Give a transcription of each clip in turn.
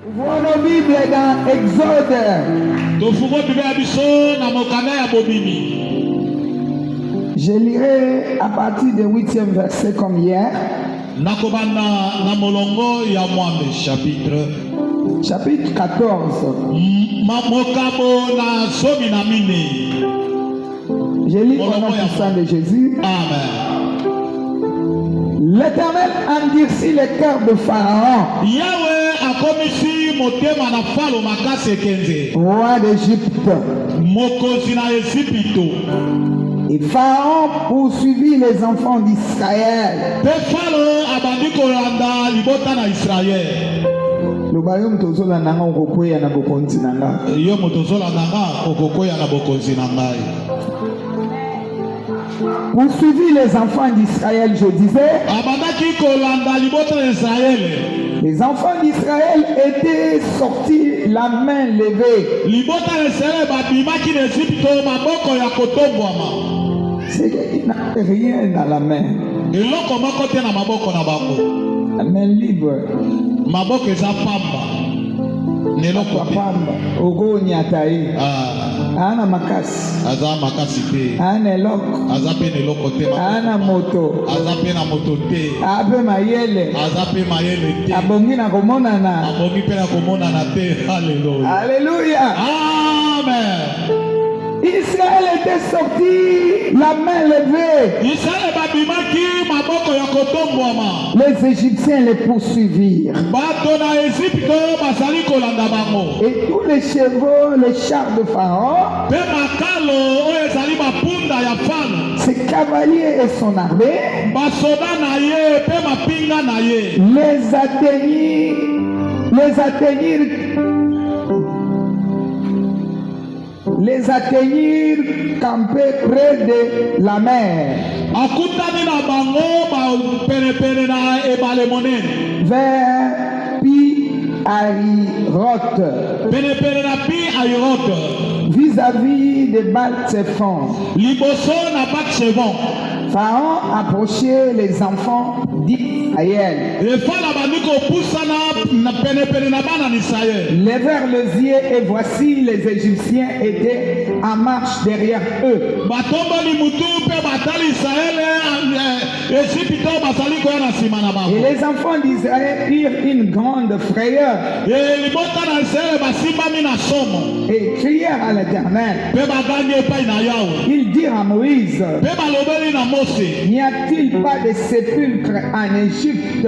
Ouvrons nos Bibles dans Exode. Je lirai à partir du 8e verset comme hier. Chapitre 14. Je lis au nom puissant de Jésus. Amen. L'Éternel endurcit le cœur de Pharaon, roi d'Égypte. Et Pharaon poursuivit les enfants d'Israël. Le royaume tozola nanga okokoya na bokonzi nanga. Poursuivit les enfants d'Israël, je disais. Les enfants d'Israël étaient sortis la main levée. C'est qu'ils n'avaient rien dans la main. La main libre. Ogo nyatayi. Ana makasi. Ana elok. Ana moto. Abe mayele. Abongi na komonana. Alléluia. Amen. Israël était sorti la main levée. Les Égyptiens les poursuivirent. Et tous les chevaux, les chars de Pharaon, ses cavaliers et son armée, les atteignirent campés près de la mer, vers Pi-Hahiroth, vis-à-vis de Baal-Tsephon. Pharaon approchait les enfants d'Israël. Levèrent les yeux et voici les Égyptiens étaient en marche derrière eux. Et les enfants d'Israël eurent une grande frayeur et crièrent à l'Éternel. Ils dirent à Moïse: n'y a-t-il pas de sépulcre en Égypte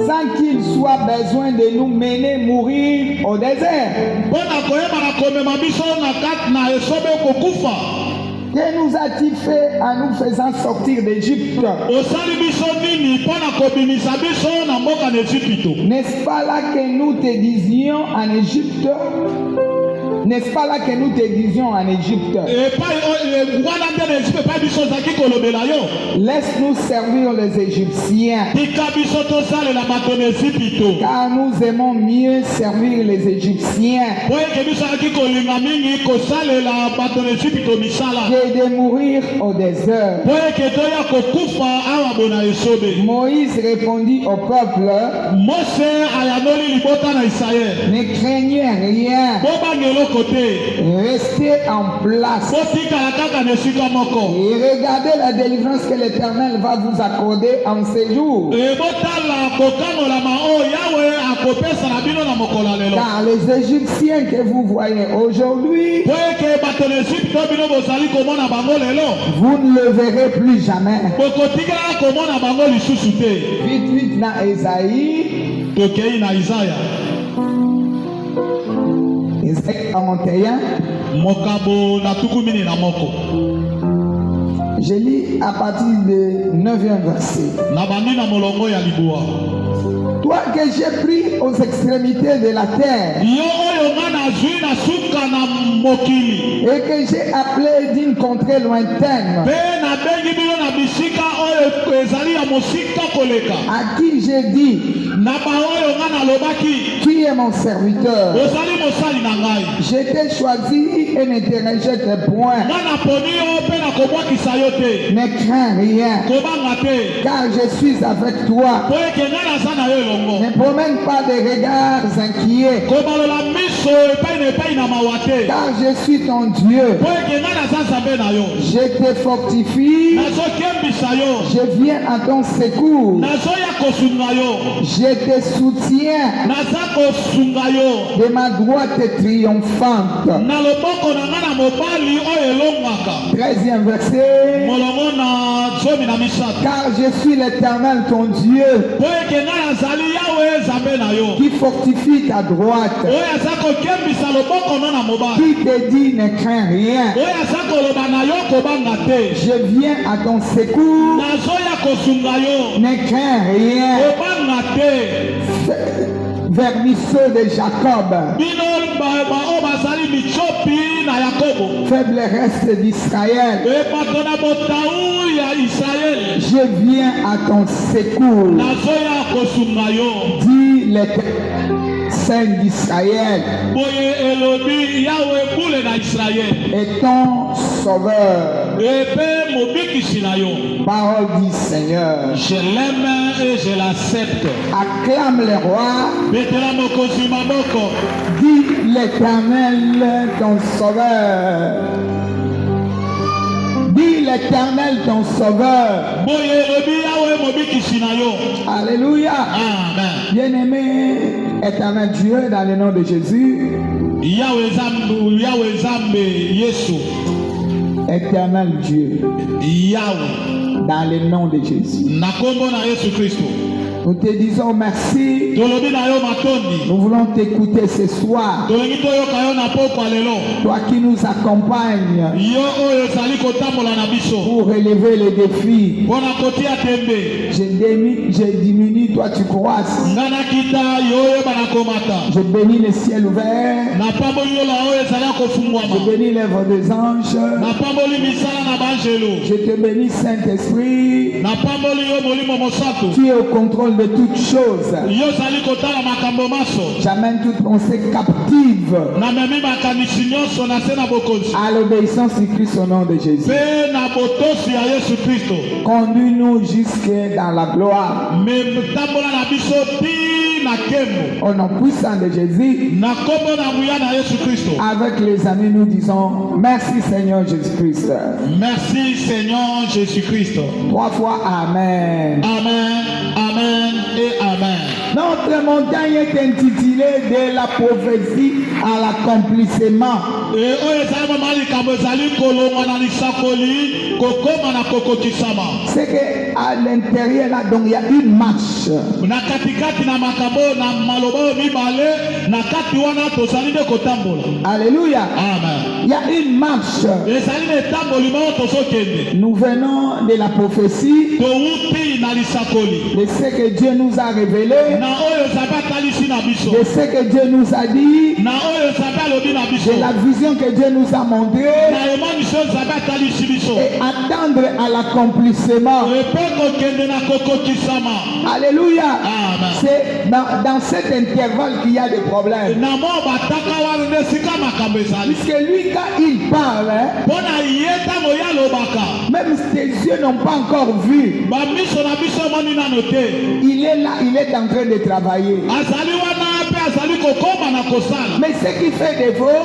sans qu'il soit besoin de nous mener mourir au désert? Que nous a-t-il fait en nous faisant sortir d'Égypte? N'est-ce pas là que nous te disions en Égypte? N'est-ce pas là que nous te disions en Égypte? Laisse-nous servir les Égyptiens, car nous aimons mieux servir les Égyptiens que de mourir au désert. Moïse répondit au peuple: ne craignez rien, restez en place et regardez la délivrance que l'Éternel va vous accorder en ces jours. Car les Égyptiens que vous voyez aujourd'hui, vous ne le verrez plus jamais. Vite, vite dans Esaïe. Esaïe 41. Je lis à partir du 9e verset. Toi que j'ai pris aux extrémités de la terre et que j'ai appelé d'une contrée lointaine, à qui j'ai dit, tu es mon serviteur, je t'ai choisi et ne te rejette point. Ne crains rien, car je suis avec toi. Ne promène pas de regards inquiets, car je suis ton Dieu. Je te fortifie, je viens à ton secours, je te soutiens de ma droite triomphante. 13e verset. Car je suis l'Éternel ton Dieu, qui fortifie ta droite, qui te dit ne crains rien, je viens à ton secours, ne crains rien. Vermisseau de Jacob, faible reste d'Israël, je viens à ton secours, dit l'Éternel Saint d'Israël, et ton sauveur. Parole du Seigneur. Je l'aime et je l'accepte. Acclame le roi. Dis l'Éternel ton sauveur. Dis l'Éternel ton sauveur. Alléluia. Amen. Bien-aimé, Éternel Dieu, dans le nom de Jésus. Éternel Dieu, dans le nom de Jésus, nous te disons merci. Nous voulons t'écouter ce soir. Toi qui nous accompagnes pour relever les défis. Je diminue, toi tu croisses. Je bénis le ciel ouvert. Je bénis l'œuvre des anges. Je te bénis, Saint-Esprit. Tu es au contrôle de toutes choses. J'amène toute pensée captive à l'obéissance du Christ au nom de Jésus. Conduis-nous jusque dans la gloire. Au nom puissant de Jésus, avec les amis, nous disons merci Seigneur Jésus-Christ. Merci Seigneur Jésus-Christ. 3 fois Amen. Amen, Amen et Amen. Notre montagne est intitulée de la prophétie à l'accomplissement. C'est qu'à l'intérieur là, donc il y a une marche. Alléluia. Amen. Il y a une marche. Nous venons de la prophétie, de ce que Dieu nous a révélé, de ce que Dieu nous a dit, de la vision que Dieu nous a montrée, et attendre à l'accomplissement. Alléluia. C'est dans cet intervalle qu'il y a des problèmes. Puisque lui, quand il parle, même tes yeux n'ont pas encore vu. Il est là, il est en train de travailler. Mais ce qui fait défaut,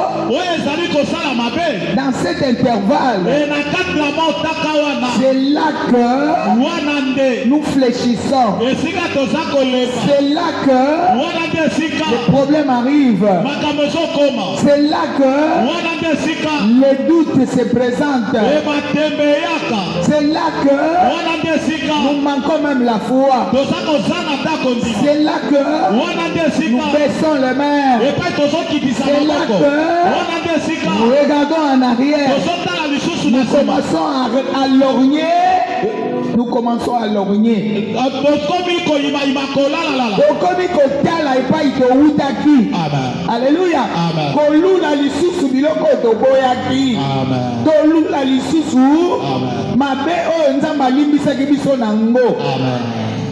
dans cet intervalle, c'est là que nous fléchissons. C'est là que le problème arrive. C'est là que les doutes se présentent. C'est là que nous manquons même la foi. C'est là que nous baissons les mains. C'est là que nous regardons en arrière. Nous commençons à lorgner Nous commençons à lorgner. Alléluia. Kolula lisusu biloko toboyaki. Tolula lisusu mabe oyo nzamba limbisaki biso nango.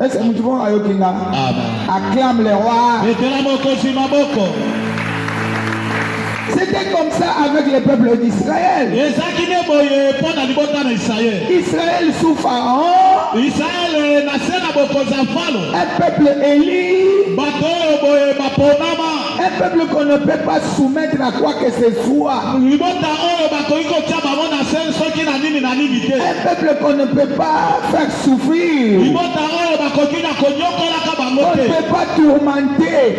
Est-ce que nous pouvons ayokinga? Acclame le roi. C'était comme ça avec le peuple d'Israël. Israël sous Pharaon. Un peuple élu. Un peuple qu'on ne peut pas soumettre à quoi que ce soit. Un peuple qu'on ne peut pas faire souffrir. On ne peut pas tourmenter.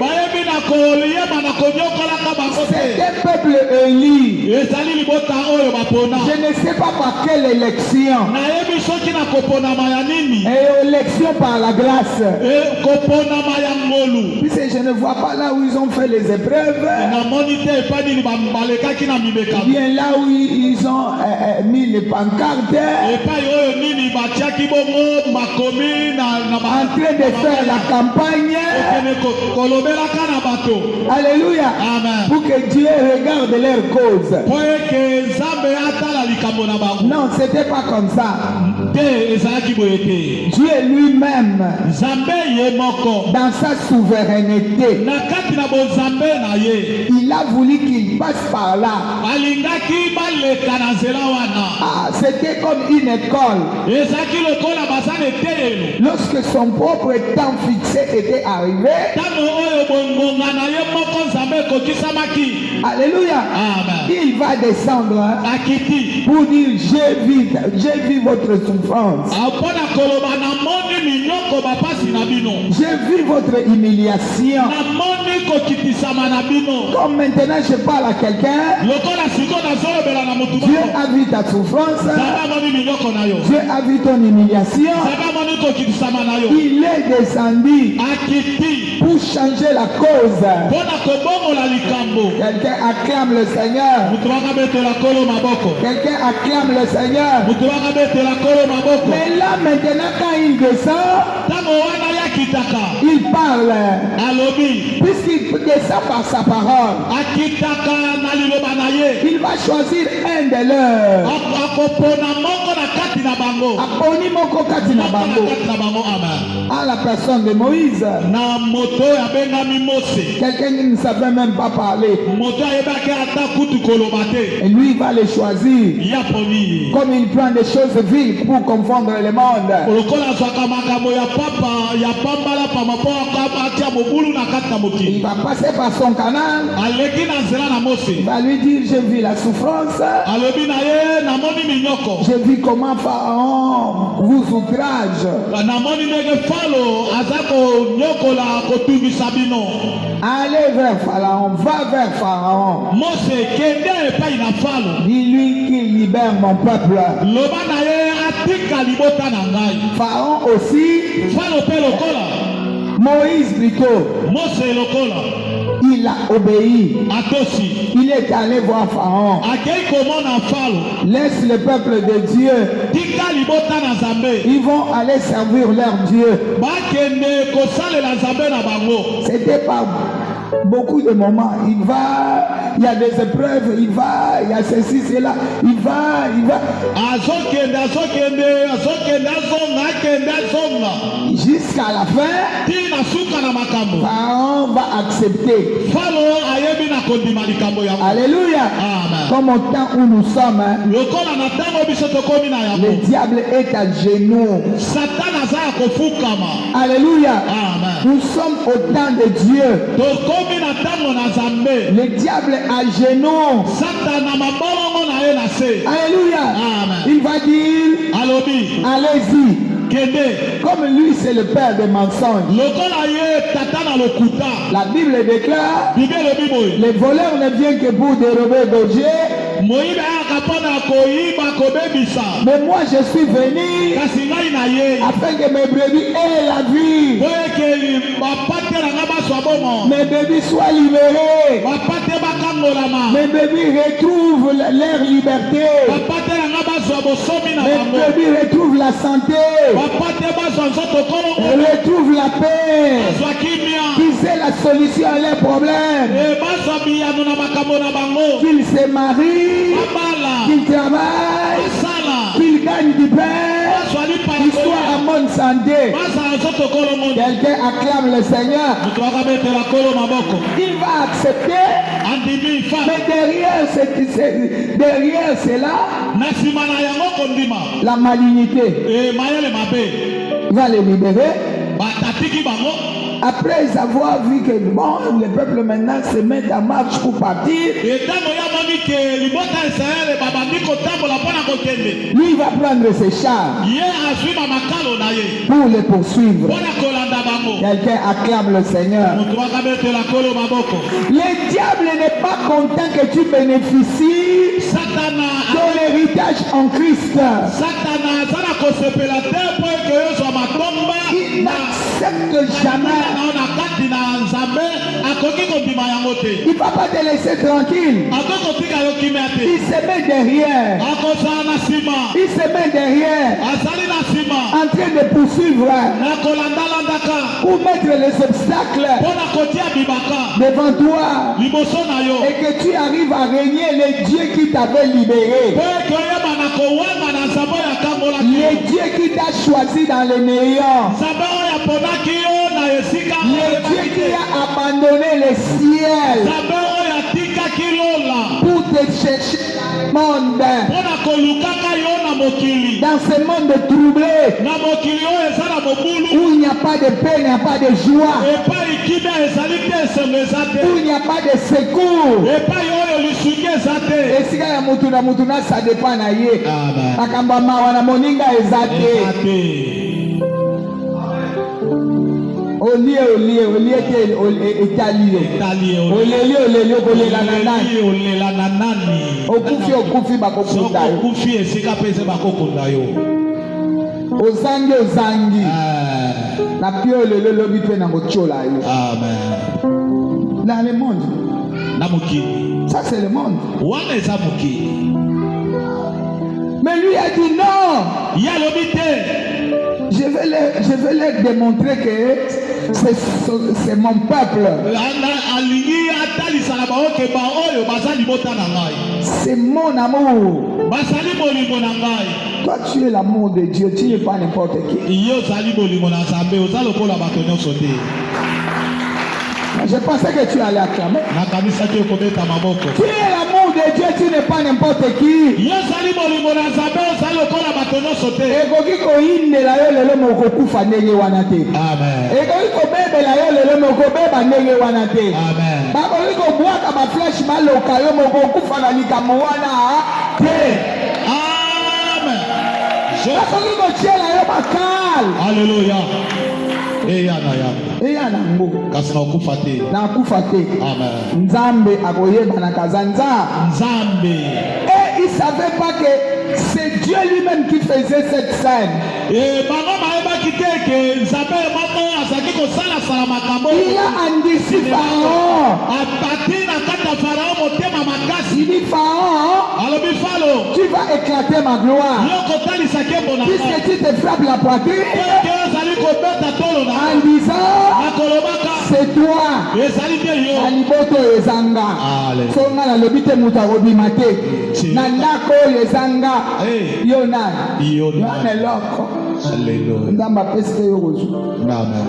C'est un peuple élu. Je ne sais pas par quelle élection. Et élection par la grâce. Puisque je ne vois pas là où ils ont fait les épreuves. Bien là où ils ont mis les pancartes. En train de faire la campagne. Alléluia. Amen. Pour que Dieu regarde leur cause. Non, c'était pas comme ça. Dieu lui-même, dans sa souveraineté, il a voulu qu'il passe par là. C'était comme une école. Lorsque son propre temps fixé était arrivé, alléluia, il va descendre pour dire j'ai vu votre souffrance, j'ai vu votre humiliation. Comme maintenant je parle à quelqu'un, Dieu a vu ta souffrance, Dieu a vu ton humiliation. Il est descendu pour changer la cause. Quelqu'un acclame le Seigneur. Quelqu'un acclame le Seigneur. Mais là maintenant quand il descend, il parle. Puisqu'il descend par sa parole, il va choisir un de leurs. À la personne de Moïse. Quelqu'un qui ne savait même pas parler. Et lui va les choisir. Comme il prend des choses viles pour confondre le monde. Il va passer par son canal. Il va lui dire j'ai vu la souffrance. J'ai vu comment Pharaon vous outrage. Allez vers Pharaon, va vers Pharaon. Dis-lui qu'il libère mon peuple. Pharaon aussi. Moïse plutôt. Il a obéi. Il est allé voir Pharaon. Laisse le peuple de Dieu. Ils vont aller servir leur Dieu. C'était pas beaucoup de moments. Il y a des épreuves, il y a ceci, cela, il va. Jusqu'à la fin, Pharaon va accepter. Alléluia. Comme au temps où nous sommes, le diable est à genoux. Alléluia. Nous sommes au temps de Dieu. Le diable est à genoux. Alléluia. Il va dire, allez-y. Comme lui c'est le père des mensonges. La Bible déclare, les voleurs ne viennent que pour dérober d'objets. Mais moi je suis venu afin que mes brebis aient la vie. Mes brebis soient libérés. Mes bébés retrouvent leur liberté. Mes bébés retrouvent la santé. Retrouvent la paix. Qu'ils aient la solution à leurs problèmes. Qu'ils se marient. Qu'ils travaillent. Qu'ils gagnent du pain. Qu'ils soient en bonne santé. Quelqu'un acclame le Seigneur. Il va accepter. Mais derrière cela, la malignité. Il va les libérer. Après avoir vu que bon, le peuple maintenant se met en marche pour partir, lui il va prendre ses chars pour les poursuivre. Quelqu'un acclame le Seigneur. Le diable n'est pas content que tu bénéficies de l'héritage en Christ. Il n'accepte jamais. Il ne va pas te laisser tranquille. Il se met derrière. Il se met derrière. En train de poursuivre. Pour mettre les obstacles devant toi. Et que tu arrives à régner les dieux qui t'avaient libéré. Les dieux qui t'ont choisi dans les néants. Le Dieu qui a abandonné le ciel pour te chercher dans le monde. Dans ce monde troublé où il n'y a pas de paix, il n'y a pas de joie, où il n'y a pas de secours. Et si il y a mutuna, ça dépend de ye. Akambama wana moninga ezate. Olie okufi bakokunda yo ozangi na pio lelo lobi pe na kochola yo. Amen. Dans le monde ça c'est le monde. Mais lui a dit non. Je vais leur démontrer que c'est mon peuple. C'est mon amour. Toi, tu es l'amour de Dieu. Tu n'es pas n'importe qui. Je pensais que tu allais acclamer. Tu es l'amour de Dieu, tu n'es pas n'importe qui. Alléluia. Nzambe akoyeba na kazanza. Et il ne savait pas que c'est Dieu lui-même qui faisait cette scène. Il a endurci Pharaon. Il dit Pharaon, tu vas éclater ma gloire. Puisque tu te frappes la poitrine en disant c'est toi. Aliboto ezanga. Songa la lobite mutarobi mate. Nandako ezanga. Yona. Yona loko. Alléluia. Ndamba peste yogozu. Amen.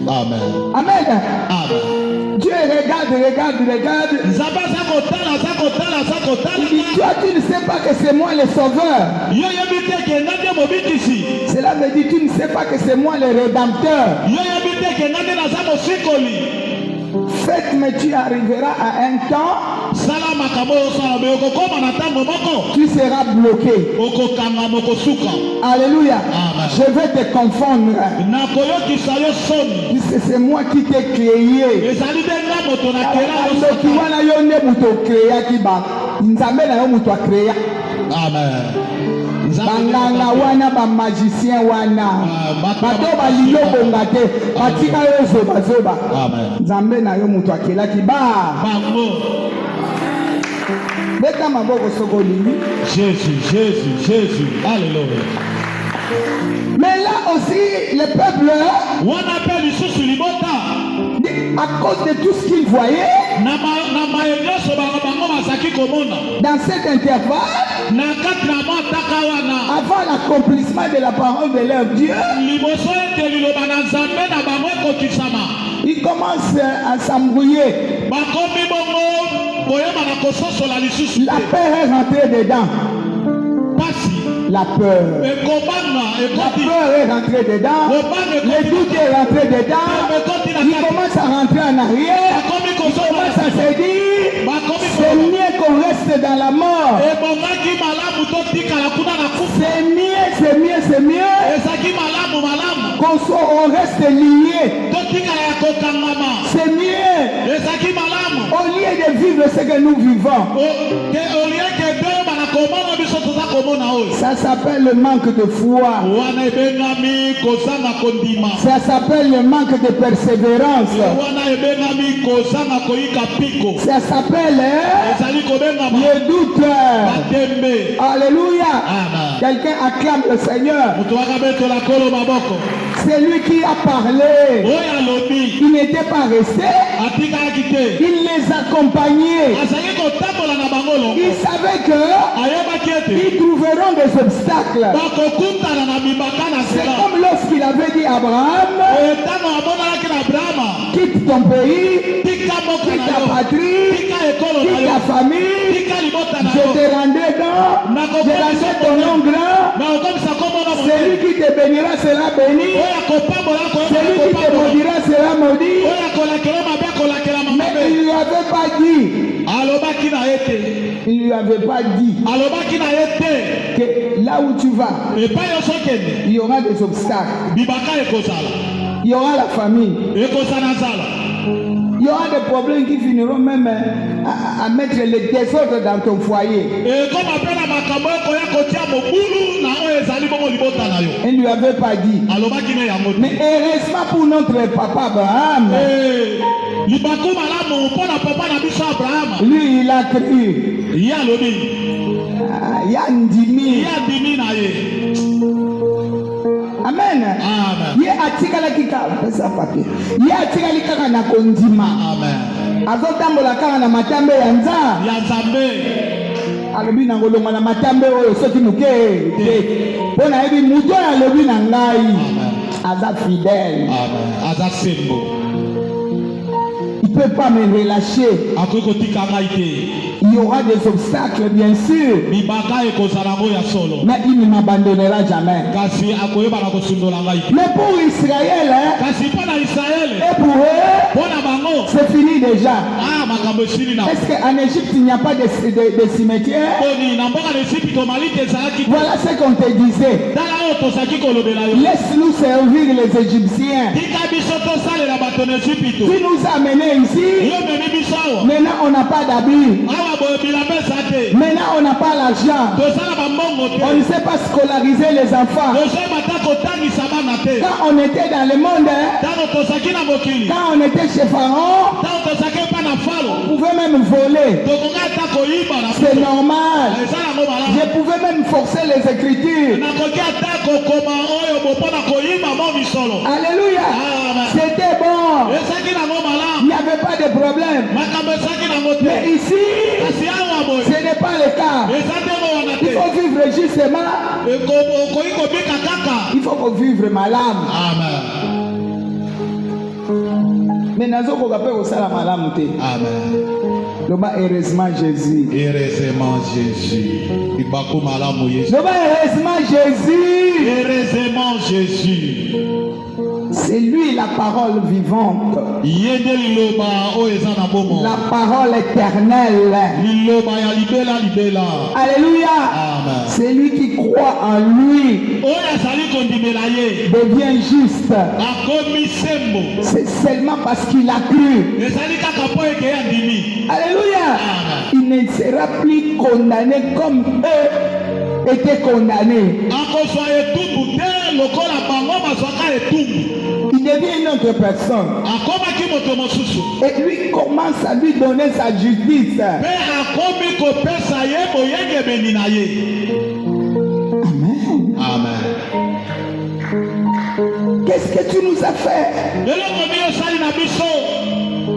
Amen. Amen. Amen. Dieu regarde. Toi, tu ne sais pas que c'est moi le sauveur. Cela veut dire que tu ne sais pas que c'est moi le rédempteur. Faites, mais tu arriveras à un temps. Tu seras bloqué. Alléluia. Amen. Je vais te confondre. Puisque c'est moi qui t'ai créé. Amen. Banganga wana ba magicien wana bato balilo bonga te batika yo zoba. Nzambe na yo mutu akelaki ba Jésus, Jésus, Jésus. Alléluia. Mais là aussi, le peuple, On appelle Jésus Limota. à cause de tout ce qu'il voyait, dans cet intervalle, avant l'accomplissement de la parole de leur Dieu, ils commencent à s'embrouiller. La peur est rentrée dedans. La peur. La peur est rentrée dedans. Le doute est rentré dedans. Il commence à rentrer en arrière. Il commence à se dire, c'est mieux qu'on reste dans la mort. C'est mieux qu'on reste lié. C'est mieux. Au lieu de vivre ce que nous vivons. Ça s'appelle le manque de foi. Ça s'appelle le manque de persévérance. Ça s'appelle le doute. Alléluia. Quelqu'un acclame le Seigneur. C'est lui qui a parlé. Il n'était pas resté. Il les accompagnait. Il savait qu'ils trouveront des obstacles. C'est comme lorsqu'il avait dit à Abraham, quitte ton pays, quitte ta patrie, quitte ta famille, je te rendrai ton nom grand. Celui qui te bénira sera béni. Celui qui te maudira sera maudit. Mais il ne lui avait pas dit. Il ne lui avait pas dit que là où tu vas, il y aura des obstacles. Il y aura la famille. Il y aura des problèmes qui finiront même à mettre le désordre dans ton foyer. Il ne lui avait pas dit. Mais heureusement pour notre papa Abraham, lui il a cru. Yandimi. Amen. Ye atikala kika pesa papier. Ye atikala kaka na kondima. Amen. Azotambola kaka na matambe ya Nzambe. Alobi na ngolonga na matambe oyo soki muke te. Pona ebi muto alobi na ngai. Aza fidèle. Amen. Aza sembo. Il peut pas me relâcher. Il y aura des obstacles, bien sûr. Mais il ne m'abandonnera jamais. Mais pour Israël, et pour eux, c'est fini déjà. Est-ce qu'en Égypte, il n'y a pas de cimetière? Voilà ce qu'on te disait. Laisse-nous servir les Égyptiens. Tu nous as amenés ici. Maintenant, on n'a pas d'habits. Maintenant, on n'a pas l'argent. On ne sait pas scolariser les enfants. Quand on était dans le monde, quand on était chez Pharaon, on pouvait même voler. C'est normal. Je pouvais même forcer les Écritures. Alléluia. C'était bon. Il n'y avait pas de problème. Mais ici, ce n'est pas le cas. Il faut vivre justement. Il faut vivre malade. Amen. Mais nous avons Amen. Heureusement Jésus. Heureusement Jésus. Heureusement Jésus. Heureusement Jésus. C'est lui la parole vivante. La parole éternelle. Alléluia. C'est lui qui croit en lui devient juste. C'est seulement parce qu'il a cru. Alléluia. Il ne sera plus condamné comme eux étaient condamnés. Il devient une autre personne. Et lui commence à lui donner sa justice. Amen. Amen. Qu'est-ce que tu nous as fait?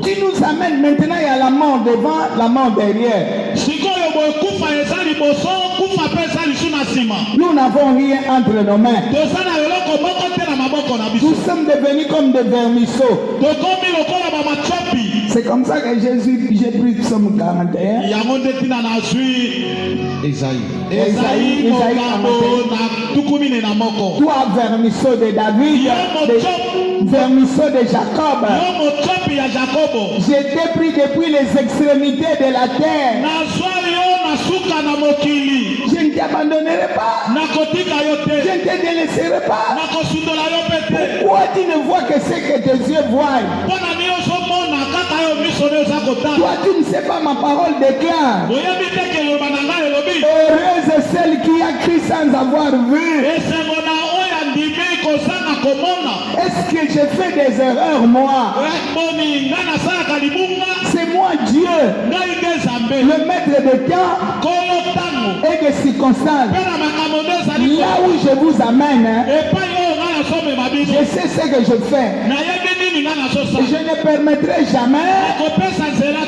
Tu nous amènes maintenant à la mort devant, la mort derrière. Nous n'avons rien entre nos mains. Nous sommes devenus comme des vermisseaux. C'est comme ça que Jésus, j'ai pris Psaume 41. Esaïe 41. Toi, vermisseau de David, vermisseau de Jacob, j'ai été pris depuis les extrémités de la terre. Je ne t'abandonnerai pas. Je ne te délaisserai pas. Pourquoi tu ne vois que ce que tes yeux voient? Toi, tu ne sais pas, ma parole déclare. Heureuse est celle qui a cru sans avoir vu. Est-ce que j'ai fait des erreurs, moi? C'est moi, Dieu, le maître de temps et des circonstances. Là où je vous amène, je sais ce que je fais. Et je ne permettrai jamais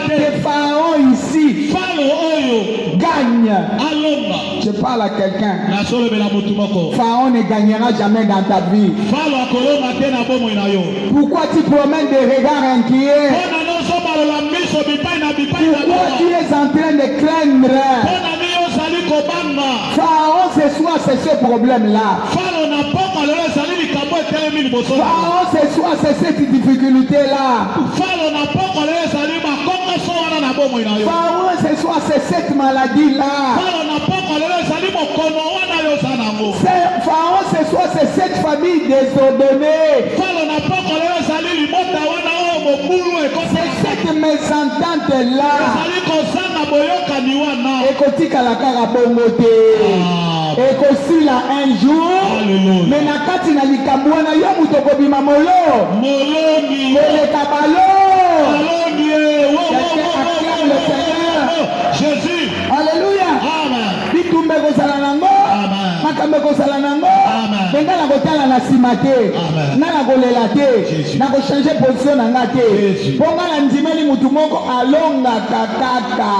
que Pharaon ici gagne. Je parle à quelqu'un. Pharaon ne gagnera jamais dans ta vie. Pourquoi tu promènes des regards inquiets? Pourquoi tu es en train de craindre? Pharaon, ce soir, c'est ce problème-là. Pharaon, ce soir, c'est cette difficulté-là. Pharaon, ce soir, c'est cette maladie-là. Pharaon, ce soir, c'est cette famille désordonnée. C'est cette mésentente-là. Ekotika la karabongote. Ekosila un jour. Mais nakati na likabwana yo mutoko bimamolo. Molongi. Le kabalo. Molongi. Le Seigneur. Jésus. Alléluia. Amen. Bitumbe kozala nango. Amen. Makambe kozala nango. Amen. Benga na kotala na sima te. Amen. Na na kolela te. Na ko changer position na nga te. Bonga na ndimeli mutu moko alonga kakaka.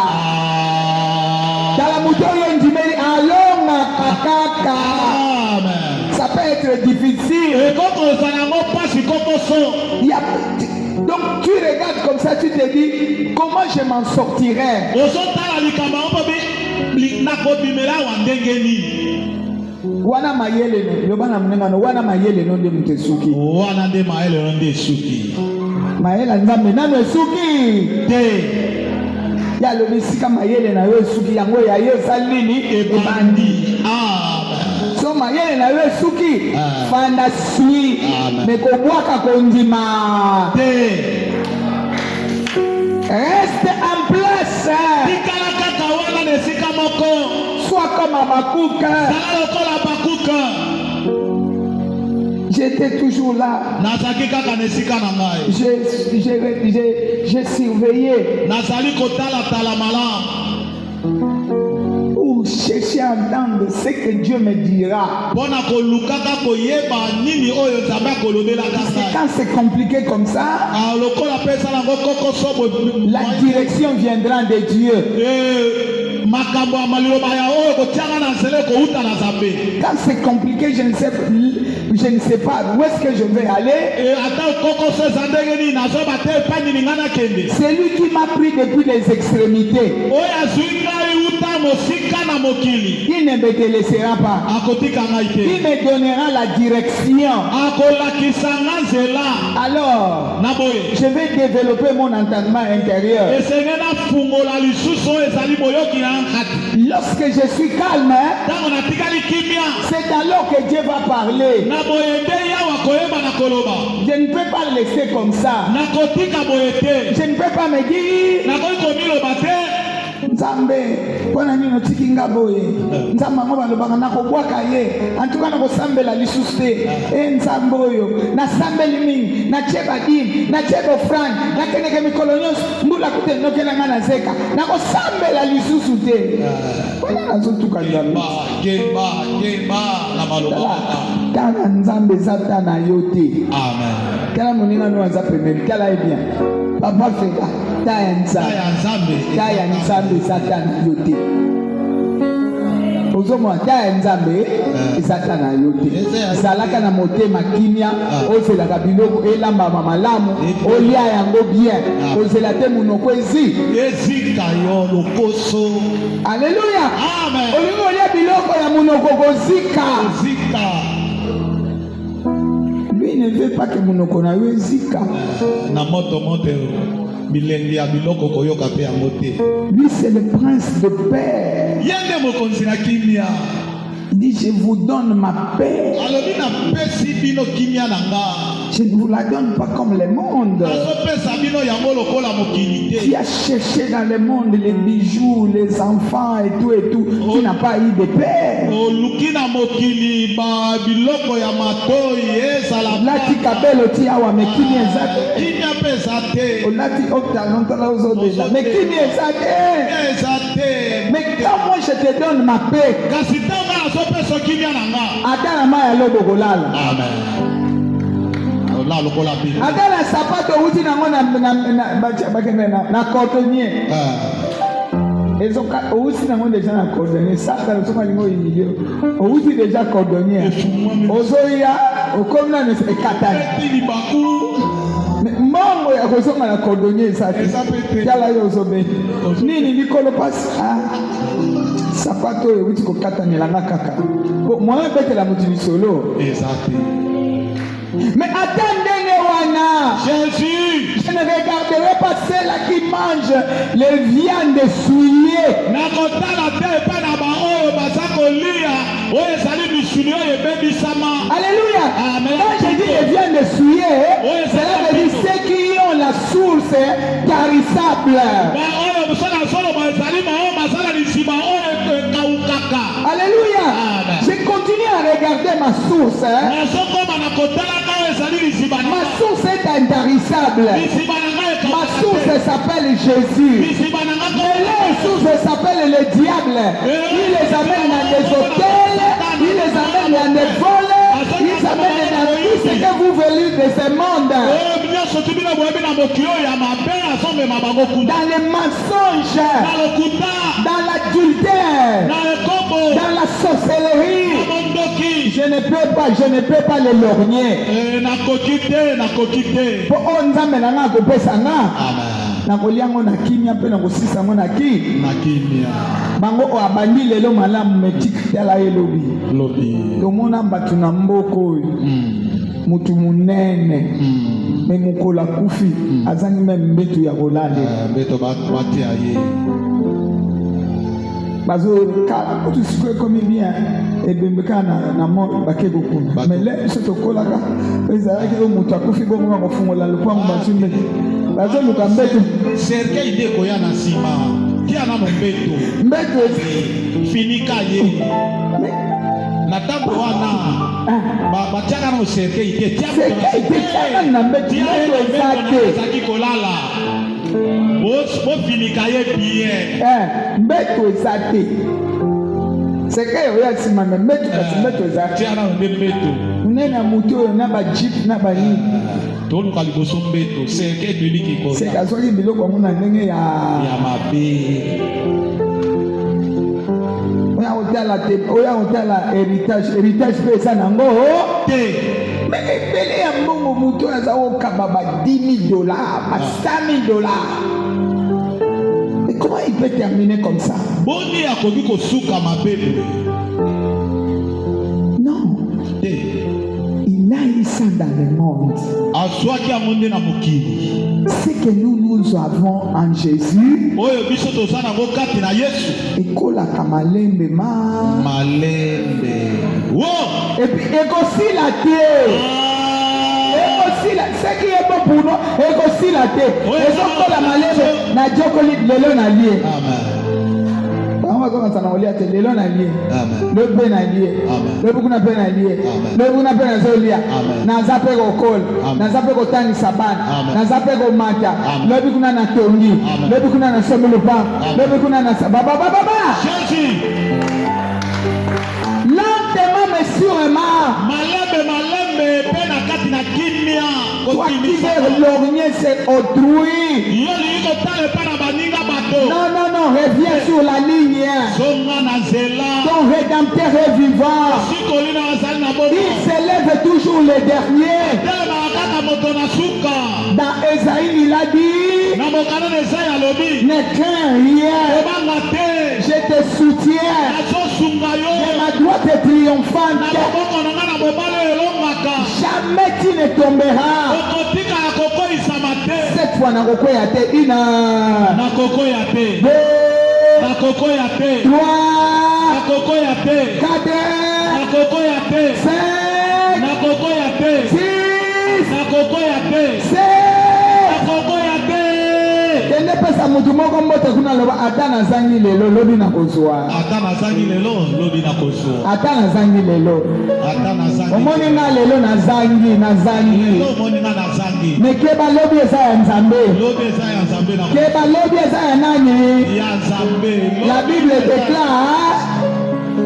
Dans la mouton ndimeli alonga kakaka. Amen. Ça peut être difficile. Et quand on s'en a pas si comme son. Donc tu regardes comme ça, tu te dis comment je m'en sortirai. Wana mayele no yobana mnenga no wana mayele no de mtesuki. Wana de mayele no de suki. Mayele nzambe nano esuki. Te. Ya lo bisika mayele na yo esuki yango ya yo salini ebandi. Amen. So mayele na yo esuki fanda sui. Me kobwaka kondima. Te. Reste en place. Sois comme Habakkuk. J'étais toujours là. J'ai surveillé. Pour chercher à entendre ce que Dieu me dira. Quand c'est compliqué comme ça, la direction viendra de Dieu. Quand c'est compliqué, je ne sais pas où est-ce que je vais aller. C'est lui qui m'a pris depuis les extrémités. Il ne me délaissera pas. Il me donnera la direction. Alors, je vais développer mon entendement intérieur. Lorsque je suis calme, c'est alors que Dieu va parler. Je ne peux pas le laisser comme ça. Je ne peux pas me dire Nzambe pona nino tikinga boye nzamba ngo balobanga nakobwaka ye antuka nakosambela lisusu te nzambe oyo nasambeli mingi natie badini natie bofrande nakendeke mikolo nyonso mbula kute nokelanga na zeka nakosambela lisusu te pona nazotuka nzambe tala nzambe eza ta na yo te tala moninga no aza pembeni tala ye bien papa feka taya nzambe eza ta na yo te ozomona taya nzambe eza ta na yo te ezalaka na motema kimia ozelaka biloko elambama malamu olia yango bien ozela te monoko ezika yo lokoso. Alleluya. Olingi olia biloko ya monoko kozika. Lui ne veut pas que monoko na yo ezika. Na moto bilengi ya biloko koyoka pe yango te. Lui c'est le prince de paix. Yende mokonzi na kimia. Il dit je vous donne ma paix. Alobi na pesi bino kimia na nga. Je ne vous la donne pas comme le monde. Qui a cherché dans le monde les bijoux, les enfants et tout, qui n'a pas eu de paix. Lati kabelo ti awa mekini ezate. Lati oktalantala ozodela mekini ezate. Mais quand moi je te donne ma paix, atala maya lobo kolala. Amen. Atala sapato uti nango na cordonnier. Ezoka uti nango déjà na cordonnier. Saka soma lingo imilio. Uti déjà cordonnier. Ozoya okomna ne ekatani. Mbongo ya kozonga na cordonnier saki. Yala yo zobe. Nini likolo pasi? Sapato uti kokatani langa kaka. Moi bete la mutu solo. Exactement. Mais attendez, Wana. Jésus. Je ne regarderai pas celle qui mange les viandes souillées. Alléluia. Amen. Quand je dis les viandes souillées, cela veut dire ceux qui ont la source tarissable. Alléluia. Je continue à regarder ma source. Ma source est intarissable. Ma source s'appelle Jésus. Mais leur source s'appelle le diable. Il les amène dans des hôtels, il les amène dans des vols, il les amène dans tout ce que vous voulez de ce monde. Dans les mensonges, dans l'adultère, dans la sorcellerie. Je ne peux pas les lorgner. Pour on zamena na kopesa na. Na koliango na kimia pe na kosisa ngo na kimia. Bango o abandi lelo malamu metik tala elobi. Tomona batu na mboko. Mutu munene. Me mukola kufi azangi même mbetu ya kolale. Mbeto bati aye. Bazo ka tu sikwe komi bien e bembeka na mo bakego kuna mais là ce to kolaka ezala ke mutu akufi bongo ngo fungola lupango batumbe bazo luka mbeto serke ide ko ya na sima kia na mbeto finika ye na tambo wana ba chaka no serke ide tia na mbeto ezaki kolala Bo finika ye bien. Mbeto ezate. Seke yo ya sima na mbeto kasi mbeto ezate. Tia na mbeto. Unena muto na ba jeep na ba ni. Tonu kaliboso mbeto seke biliki ko. Seka so biloko muna ndenge ya mabe. Oya hotela héritage pesa nango te. Mais ya mbongo muto aza okaba ba $10,000, ba $100,000. Mais comment il peut terminer comme ça? Boni akoki kosuka mabebe. Non. Il a eu ça dans le monde. Aswaki amonde na mokili. Ce que nous avons en Jésus. Oyo biso tozana ngo kati na Yesu. Ekola kamalembe malembe. Wo! Et puis écosi la terre. Écosi la ce qui est bon pour nous, écosi la terre. Et donc la malembe na jokoli lelo na lié. Amen. Maman va quand on lia télé, l'on a lié. Amen. Le ben a lié. Amen. Le beaucoup n'a pas lié. Amen. Le beaucoup n'a pas lié. Amen. Na zape ko kol. Amen. Na zape ko tani saban. Amen. Na zape ko mata. Amen. Le beaucoup na tongi. Amen. Le beaucoup na somme le pain. Le beaucoup na baba baba. Jésus. Lentement mais sûrement. Malembe pena kati na kimia. Toi qui veux lorgner c'est autrui. Yoli ko tale pana baninga bato. Non, reviens sur la ligne. Zonga na zela. Ton rédempteur est vivant. Sikolina azali na bobo. Il s'élève toujours le dernier. Tele kaka moto na suka. Dans Esaïe, il a dit, Na mokana na Esaïe alobi. ne crains rien. Obanga te. Je te soutiens. Azo sunga yo. Et ma droite est Na triomphante. maboko na nga na mobale elongaka. Jamais tu ne tomberas. Okotika ya kokoyisama te. Cette fois, na koko ya te. Une, Na kokoya te. deux, Na kokoya te. trois, Na kokoya te. quatre, Na kokoya te. cinq, Na kokoya te. six, Na kokoya te. sept. Na kokoya te. Kende pesa mutu moko mbote kuna loba ata nazangi lelo lobi na kozwa. Ata nazangi lelo lobi na kozwa. Ata nazangi lelo. Ata nazangi. Omoni nga lelo nazangi. Lelo omoni nga nazangi. Me keba lobi eza ya Nzambe. Lobi eza ya Nzambe na Keba lobi eza ya nani? ya Nzambe. La Bible déclare.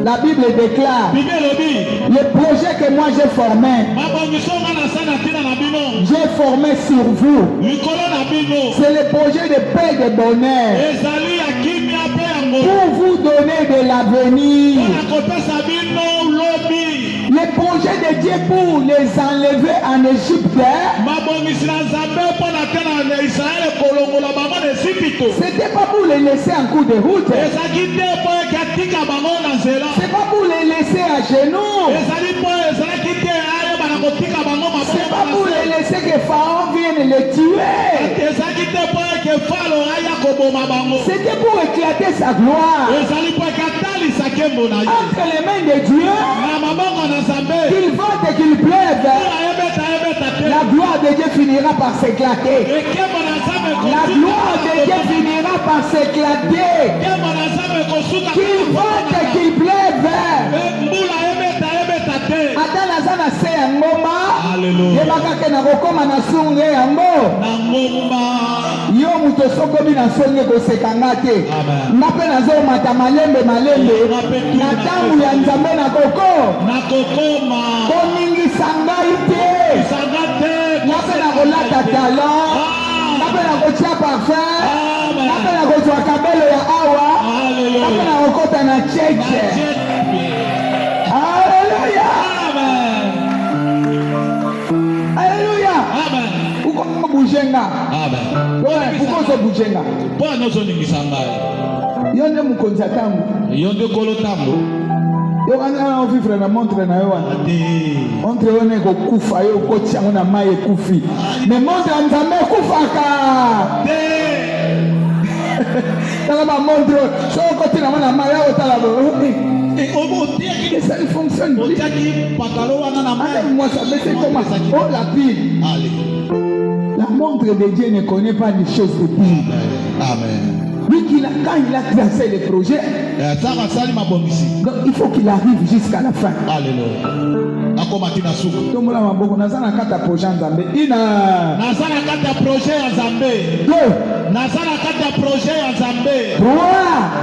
La Bible déclare. Bible lobi. Le projet que moi j'ai formé. Mabongiso nga na sana tina na bino. J'ai formé sur vous. Likolo na bino. C'est le projet de paix et de bonheur. Ezali ya kimia pe ya ngolo. Pour vous donner de l'avenir. Mpona kopesa bino lobi. Le projet de Dieu pour les enlever en Égypte. Mabongisi na Nzambe mpona te na Israele kolongola bango na Esipito. C'était pas pour les laisser en cours de route. Ezalaki te mpo eke atika bango na nzela. C'est pas pour les laisser à genoux. Ezalaki te ayebana kotika bango C'est pas pour maboko les laisser que Pharaon vienne les tuer. ezalaki te mpo eke Falo aya koboma bango. C'était pour éclater sa gloire. Ezali mpo eke atalisa nkembo na ye Entre les mains de Dieu, na maboko na Nzambe. qu'il vente et qu'il pleuve, Ayebeta te la gloire de Dieu finira par s'éclater. ekembo na Nzambe La gloire de Dieu finira par s'éclater. nkembo na Nzambe kosuka Qu'il vente et qu'il pleuve. mbula ayebeta te. Ata naza na se ya ngoma, Alléluia. yebaka ke nakokoma na songe yango. Na ngomba. Yo moto sokomi na songe kosekanga te. Amen. Nga mpe nazomata malembe na ntango ya Nzambe na kokoma koningisa ngai te. sanga te. Nga mpe nakolata talon. Nga mpe nakotia parfum. Nga mpe nakozwa kabelo ya awa. Nga mpe nakokota na cheche. Alléluia. Alléluia. Uko bujenga. Uko zo bujenga. Mpo anozoningisa ngai. Yo nde mokonzi ya ntango. Yo nde kolo ntango. Yo wana ovivre na montre na yo wana. Montre oyo ekokufa yo okoti yango na mai ekufi. Me montre ya Nzambe ekufaka. Tala ba montre so okoti nango na mai awo tala bo. Et ça ne fonctionne plus. Moi ça me fait comment? Oh la pile. La montre de Dieu ne connaît pas les choses de pile. Amen. Lui, quand il a tracé le projet, donc il faut qu'il arrive jusqu'à la fin. Alléluia. Donc là, nazana kata projet Nzambe. Nazana kata projet ya Nzambe. 2. Nazana kata projet ya Nzambe. 3.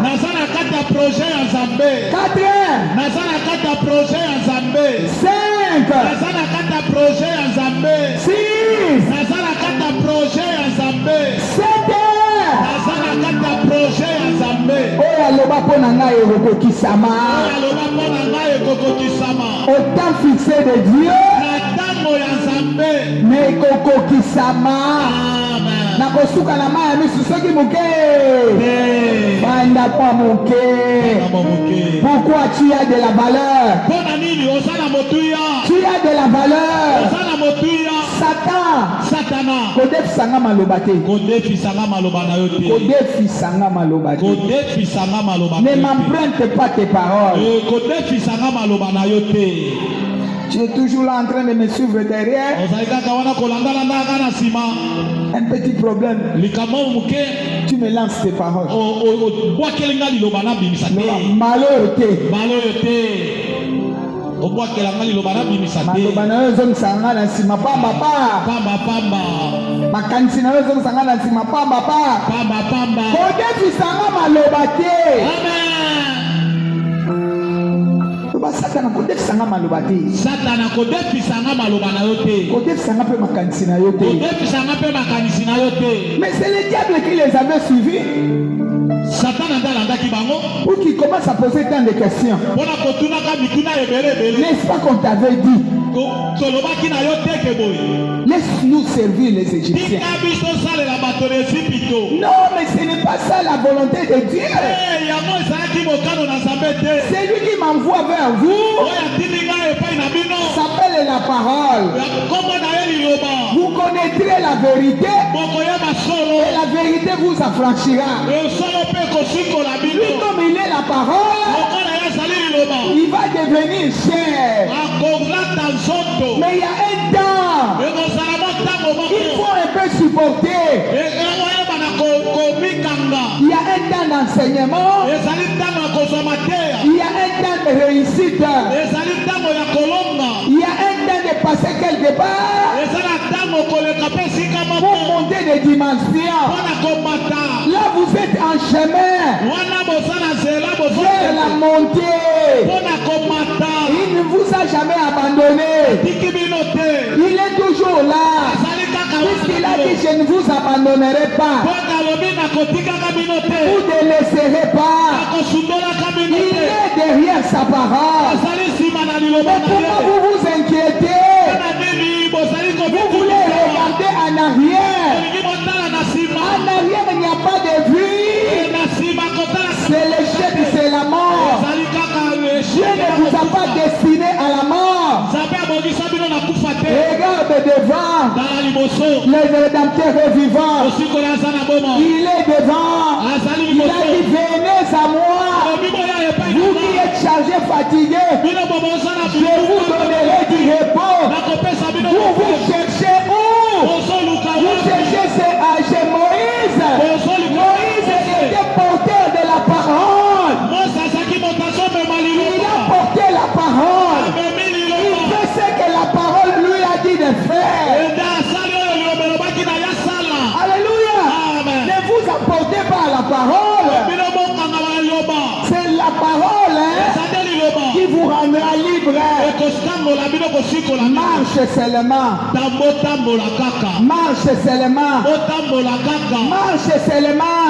Nazana kata projet ya Nzambe. 4. Nazana kata projet ya Nzambe. 5. Nazana kata projet ya Nzambe. 6. Nazana kata projet ya Nzambe. 7. Nazana kata projet ya Nzambe. Oyo aloba mpo na ngai ekokokisama. Aloba mpo na ngai ekokokisama. Au temps fixé de Dieu, Na ntango ya Nzambe. me ekokokisama. Amen. Nakosuka na mai ya misu soki moke. Banda kwa moke. Pourquoi tu as de la valeur? Mpona nini osala motuya? Tu as de la valeur. Osala motuya. Satana. Kodefisanga maloba te. Kodefisanga maloba na yo te. Kodefisanga maloba te. Kodefisanga maloba Ne m'emprunte pas tes paroles. Kodefisanga maloba na yo te. Tu es toujours là en train de me suivre derrière. Ozali kaka wana kolandana ndaka na nsima. Un petit problème. Likambo moke. Tu Tu me lances tes paroles. Malheur te. Satana kodefisanga maloba te. Satana kodefisanga maloba na yo te. Kodefisanga pe makanisi na yo te. Kodefisanga pe makanisi na yo te. Mais c'est le diable qui les avait suivis. Satana ndalandaki bango. Pour qu'ils commencent à poser tant de questions. Pona kotunaka bituna ebele. N'est-ce pas qu'on t'avait dit? Kolobaki na yo te ke boy. Laisse-nous servir les Égyptiens. Non, mais ce n'est pas ça la volonté de Dieu. C'est lui qui m'envoie vers vous. S'appelle la parole. Vous connaîtrez la vérité. Et la vérité vous affranchira. Lui, comme il est la parole, il va devenir chair. Mais il y a un temps. Il faut un peu supporter. Il y a un temps d'enseignement. Il y a un temps de réussite. Il y a un temps de passer quelque part pour monter des dimensions. Là, vous êtes en chemin vers la montée. Il ne vous a jamais abandonné. Il est toujours là. Puisqu'il a dit je ne vous abandonnerai pas. Vous ne laisserez pas. Il est derrière sa parole. Mais pourquoi vous vous inquiétez? Vous voulez regarder en arrière. En arrière, il n'y a pas de vie. C'est l'échec, c'est la mort. Dieu ne vous a pas destiné à la mort. Regarde devant. Le Rédempteur est vivant. Il est devant. Il a dit venez à moi. Vous qui êtes chargés, fatigués, je vous donnerai du repos. Vous cherchez où? Vous cherchez chez Moïse. Moïse était porteur de la parole. Il a porté la parole. Il fait ce que la parole lui a dit de faire. Alléluia. Ne vous apportez pas à la parole. C'est la parole qui vous rendra libre. Marche seulement. Marche seulement. Marche seulement.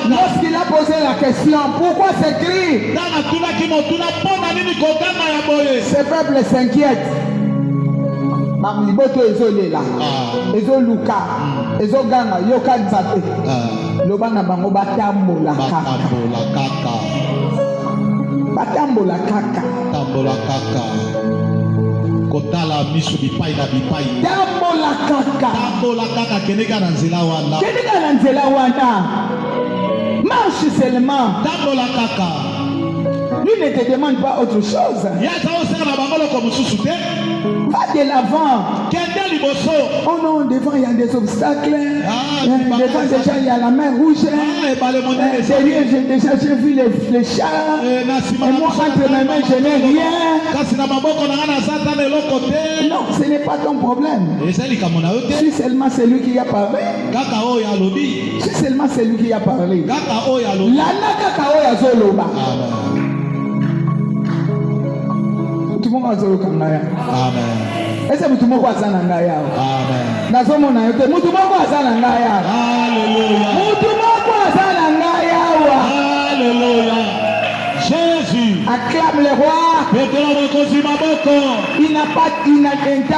Lorsqu'il a posé la question, pourquoi s'écrit? Ce peuple s'inquiète. Liboto ezolela ezoluka ezoganga yoka nzate lobana bango batambola kaka kotala miso bipai na bipai tambola kaka keneka na nzela wana marche seulement tambola kaka. Lui ne te demande pas autre chose. Va de l'avant. Oh non, devant il y a des obstacles. Devant déjà il y a la mer rouge. Derrière j'ai vu les chars. Et moi entre mes mains je n'ai rien. Non, ce n'est pas ton problème. Si seulement c'est lui qui a parlé. Si seulement c'est lui qui a parlé. Tout le monde a zolo kangaya. Amen. Est-ce que tout le monde a zana ngaya? Amen. Nazomo na yote. Tout le monde a zana ngaya. Alléluia. Tout le monde a zana ngaya. Alléluia. Jésus. Acclame le roi. Il n'a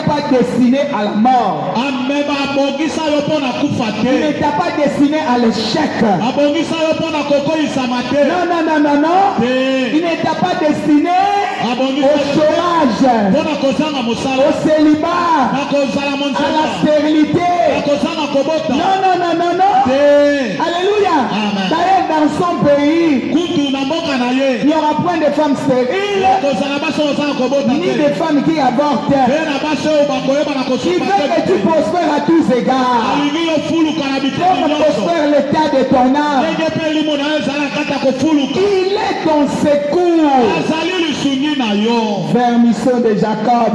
pas destiné à la mort. Il ne t'a pas destiné à l'échec. Non. Il ne t'a pas destiné au chômage, au célibat, à la stérilité. Non. Alléluia. D'ailleurs, dans son pays, Il n'y aura point de femmes stériles, ni de femmes qui avortent. Il veut que tu prospères à tous égards. Comme prospère l'état de ton âme. Il est ton secours. Vermisseau de Jacob,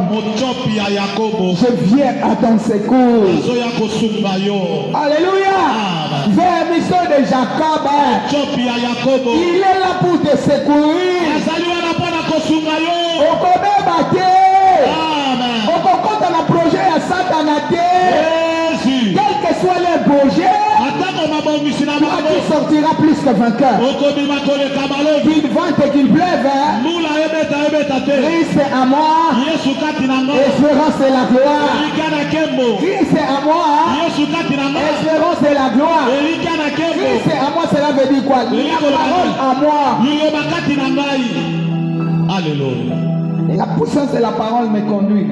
je viens à ton secours. Alléluia. Vermisseau de Jacob, il est là pour te secourir. Quand on a projet à Satan, quel que soit le projet, tu sortiras plus que vainqueur. Qu'il vente et qu'il pleuve, Christ est à moi, espérance et la gloire. Christ est à moi, espérance et la gloire. Christ est à moi, cela veut dire quoi? La parole à moi. Alléluia. Et la puissance de la parole me conduit.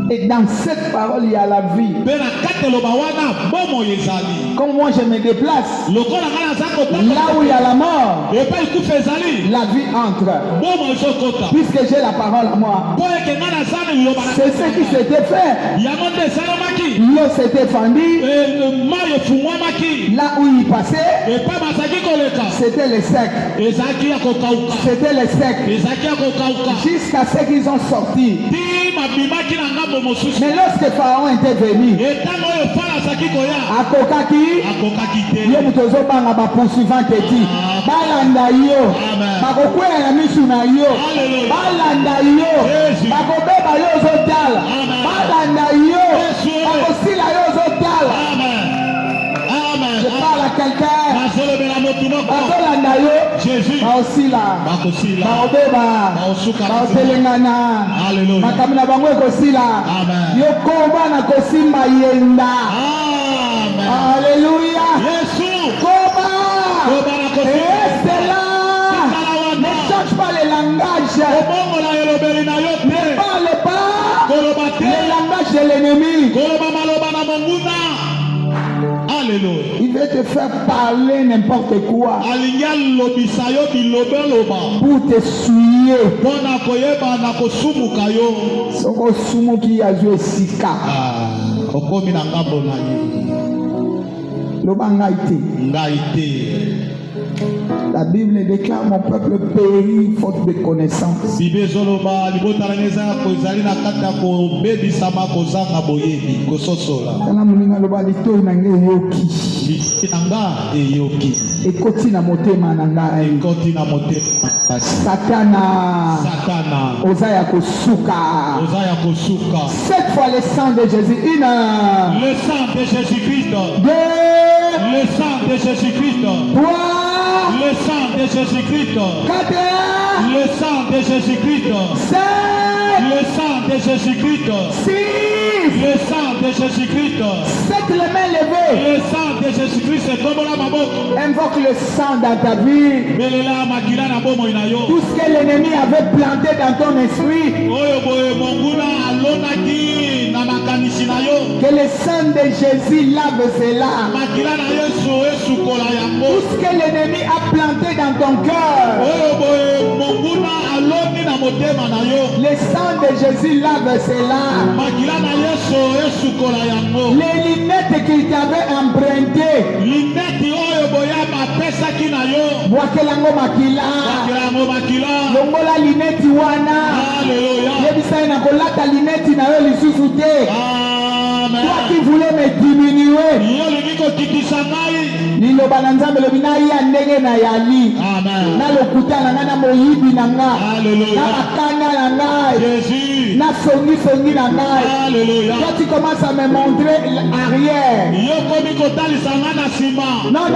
Et dans cette parole, il y a la vie. Comme moi je me déplace, là où il y a la mort, la vie entre. Puisque j'ai la parole à moi. C'est ce qui s'était fait. L'eau s'était fendue. Là où il passait, c'était les secs. C'était les secs. Jusqu'à ce qu'ils ont sorti. Mais lorsque Pharaon était venu, Akokaki, yo mutozo banga ba poursuivant eti, balanda yo, bakokwela na misu na yo, balanda yo, bakobeba yo zotala, balanda yo, bakosila yo zotala. Je parle à quelqu'un. Bakolanda yo, Jésus, baosila, baobeba, baotelengana, makamina bango ekosila, yo komba na kosimba yenda. Alléluia. Komba. Reste là. Ne change pas le langage. Ne parle pas le langage de l'ennemi. Alléluia. Il veut te faire parler n'importe quoi pour te souiller. Soko sumu qui a joué sika. La Bible déclare mon peuple périt faute de connaissance. Ekoti na motema na ngai. Satana. Osaya kosuka. Cette fois le sang de Jésus. Le sang de Jésus-Christ. Le sang de Jésus-Christ. Le sang de Jésus-Christ. Le sang de Jésus-Christ. Le sang de Jésus-Christ. Le sang de Jésus-Christ. Les mains levées. Le sang de Jésus-Christ est comme la mabok. Invoque le sang dans ta vie. Tout ce que l'ennemi avait planté dans ton esprit. Que le sang de Jésus lave cela. Tout ce que l'ennemi a planté dans ton cœur. Le sang de Jésus lave cela. Les lunettes qu'il t'avait empruntées. Boakelango makila. Longola lunette wana. Yebisa na kolata lunette na yo lisusu te. Toi qui voulais me diminuer. Liloba na Nzambe lobi na ya ndenge na yali. Na lokuta na ngana moyibi na nga. Na makanga na ngai. Na songi na ngai. Toi tu commences à me montrer arrière. Non.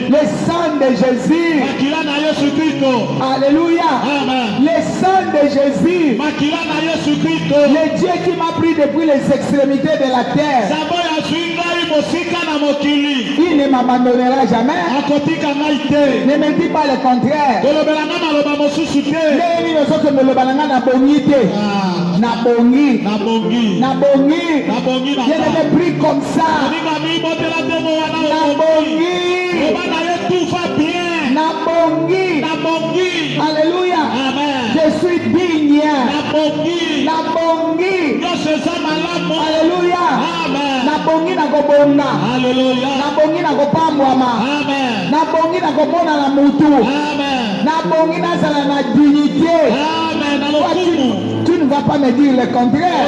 Le sang de Jésus. Alléluia. Le sang de Jésus. Le Dieu qui m'a pris depuis les extrémités de la terre. Il ne m'abandonnera jamais. Ne me dis pas le contraire. Je ne l'ai pris comme ça. Alléluia. Je suis digne. Alléluia. Nabongi na kobonga. Nabongi na kopambwama. Nabongi na kopona na mutu. Nabongi na zala na dignité. Tu ne vas pas me dire le contraire.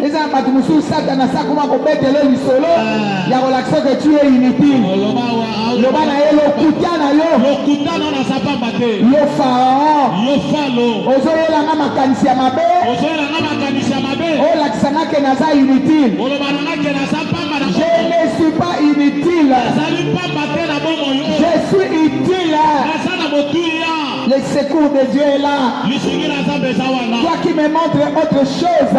Les amatumusu satana sakuma kobetele lisolo. Ya relaxer que tu es inutile. Le bana yelo kutana yo. Yo pharaon. Ozoyela nga makanisi ya mabe. Oh laksana ke naza inutile. Je ne suis pas inutile. Je suis utile. Le secours de Dieu est là. Toi qui me montres autre chose.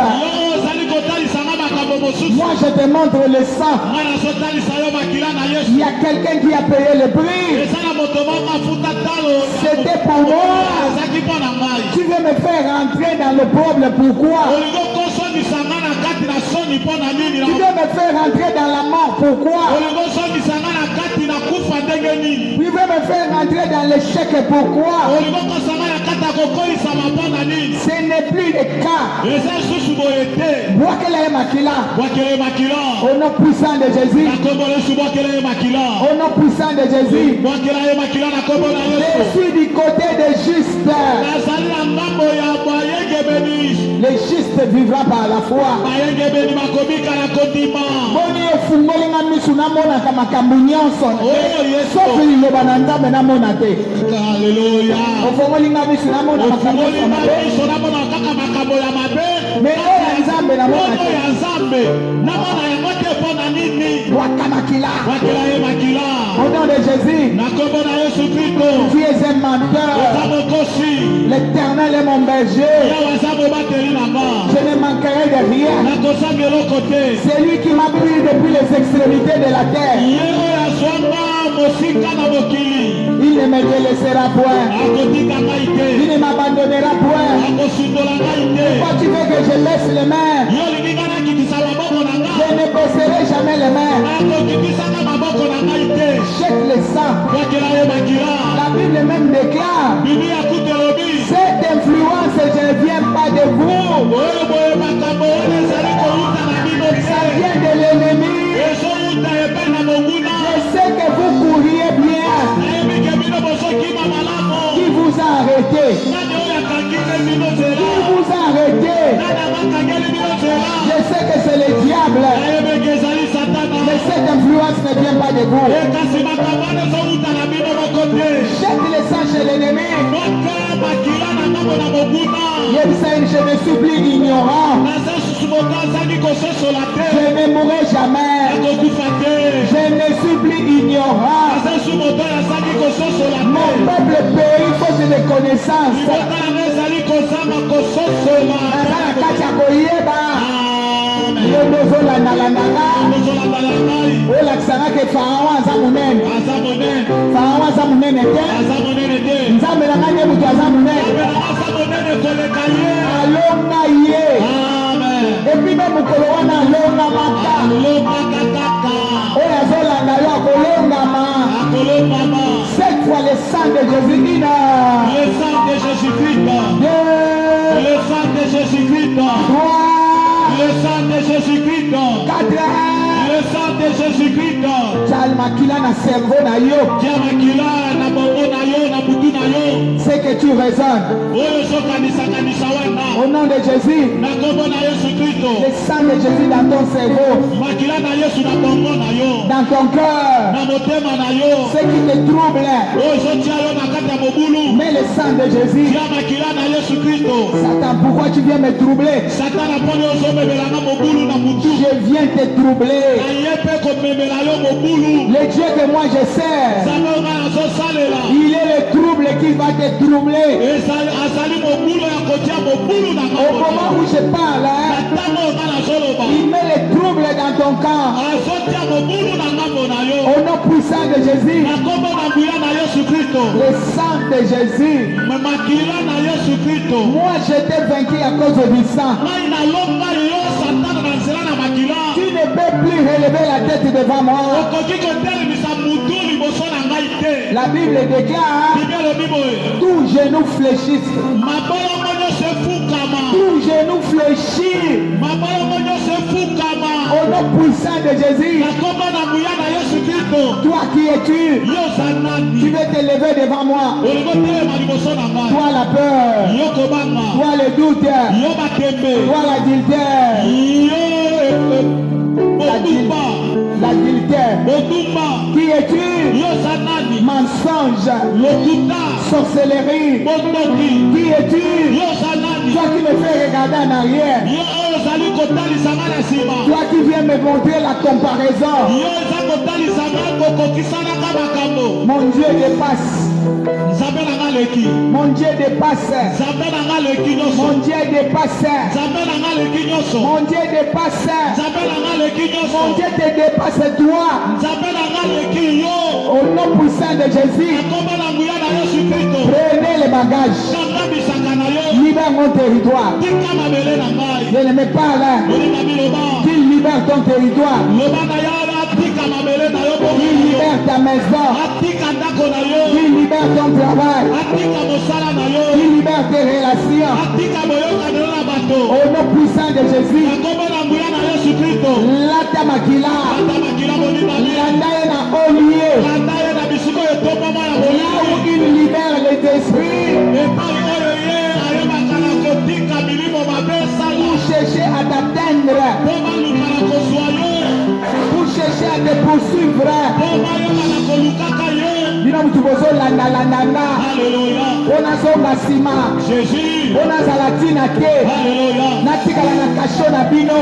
Moi je te montre le sang. Il y a quelqu'un qui a payé le prix. C'était pour moi. Tu veux me faire rentrer dans le problème, pourquoi? Tu veux me faire rentrer dans la mort, pourquoi? Tu veux me faire rentrer dans l'échec, pourquoi? Ce n'est plus le cas. Au nom puissant de Jésus. Au nom puissant de Jésus. Je suis du côté des justes. Le juste vivra par la foi. Au nom de Jésus, tu es un menteur. L'Éternel est mon berger. Je ne manquerai de rien. C'est lui qui m'a pris depuis les extrémités de la terre. Il ne me délaissera point. Il ne m'abandonnera point. Pourquoi tu veux que je laisse les mains? Je ne baisserai jamais les mains. Jette le sang. La Bible même déclare: cette influence ne vient pas de vous. Ça vient de l'ennemi. Je sais que vous courriez bien. Qui vous a arrêté? Qui vous a arrêté? Je sais que c'est le diable. Mais cette influence ne vient pas de vous. Jette le sang chez l'ennemi. Je ne suis plus ignorant. Je ne mourrai jamais. Je ne suis plus ignorant. Mon peuple périt faute de connaissance. Et puis même cette fois le sang de Jésus. Le sang de Jésus-Christ. Le sang de Jésus-Christ. Le sang de Jésus-Christ. Le sang de Jésus-Christ. C'est que tu raisonnes. Au nom de Jésus. Le sang de Jésus dans ton cerveau. Dans ton cœur. Ce qui te trouble. Mais le sang de Jésus. Satan, pourquoi tu viens me troubler? Je viens te troubler. Le Dieu que moi je sers, il est le trouble qui va te troubler. Au moment où je parle, il met les troubles dans ton camp. Au nom puissant de Jésus, le sang de Jésus. Moi, j'étais vaincu à cause du sang. Tu ne peux plus relever la tête devant moi. La Bible déclare, tout genou fléchisse. Tout genou fléchit. Au nom puissant de Jésus, toi qui es-tu, tu veux te lever devant moi. Toi la peur, toi le doute, toi l'adultère, l'adultère. Qui es-tu? Mensonge, sorcellerie. Qui es-tu? Toi qui me fais regarder en arrière. Toi qui viens me montrer la comparaison. Mon Dieu dépasse. Mon Dieu dépasse. Mon Dieu dépasse. Mon Dieu dépasse. Mon Dieu te dépasse toi. Au nom puissant de Jésus, prenez les bagages. Libère mon territoire. Je ne me parle. Qu'il libère ton territoire. Qu'il libère ta maison. Qu'il libère ton travail. Qu'il libère tes relations. Au nom puissant de Jésus. Lata makila. Landa na olier. Là où il libère les esprits. Pour chercher à t'atteindre. Pour chercher à te poursuivre. Bino mutubozo landa. On a son basima. On a zalatina ke. Natikala na kasho na bino.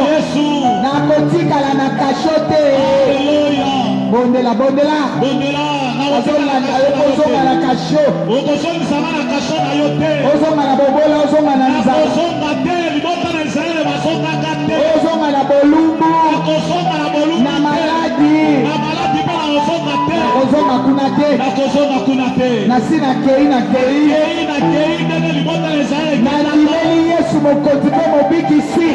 Na kotikala na kasho te. Bondela. Ozonga na kasho. Ozonga na bobola, ozonga na nzala. Ozonga na bolumbu. Na maladi. Ozonga kuna te. Na sina kei. Na nimeli Yesu mokonzi pe mobikisi.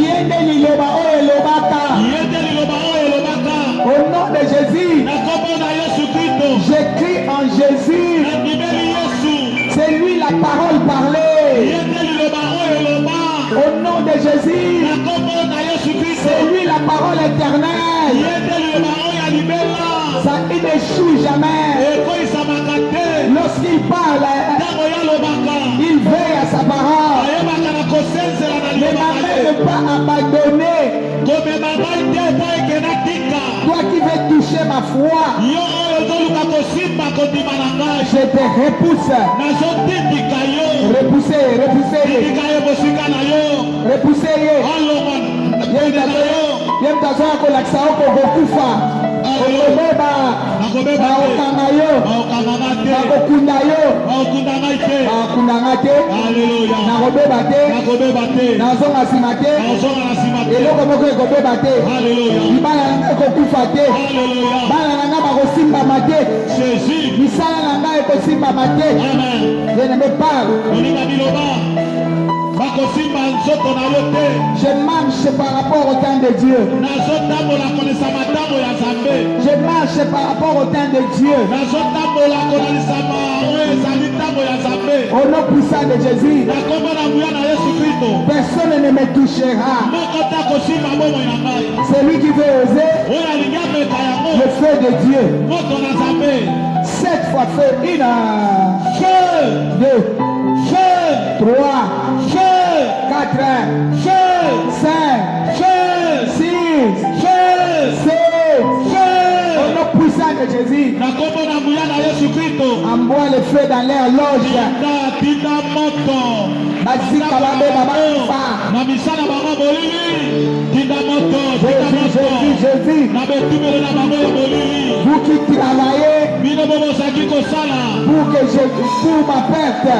Yende liloba oyo elobaka. Au nom de Jésus, j'écris en Jésus. C'est lui la parole parlée. Au nom de Jésus, c'est lui la parole éternelle. Ça il n'échoue jamais. Lorsqu'il parle, il veille à sa parole. Ne m'a même pas abandonné. Toi qui veux toucher ma foi, je te repousse. Repoussez. Yemtazoa kolakisa oko gokufa. Okobeba. Baokanga yo. Bakokunda yo. Bakundanga te. Nakobeba te. Nazonga nsima te. Eloko moko ekobeba te. Libala nanga ekokufa te. Bana nanga bakosimbama te. Misala nanga ekosimbama te. Je ne me parle. Je marche par rapport au temps de Dieu. Je marche par rapport au temps de Dieu. Au nom puissant de Jésus, personne ne me touchera. Celui qui veut oser le feu de Dieu. 7 fois feu. 1, feu, 2, feu, 3, feu, 4, feu, 5, feu, 6, feu, 7, feu. Au nom puissant de Jésus, envoie le feu dans l'air loge. tinda moto bazika babe babakufa na misala bango bolili tinda moto Jésus na betumelo na bango ya bolili vous qui travaillez bino bobosaki kosala pour que je pour ma perte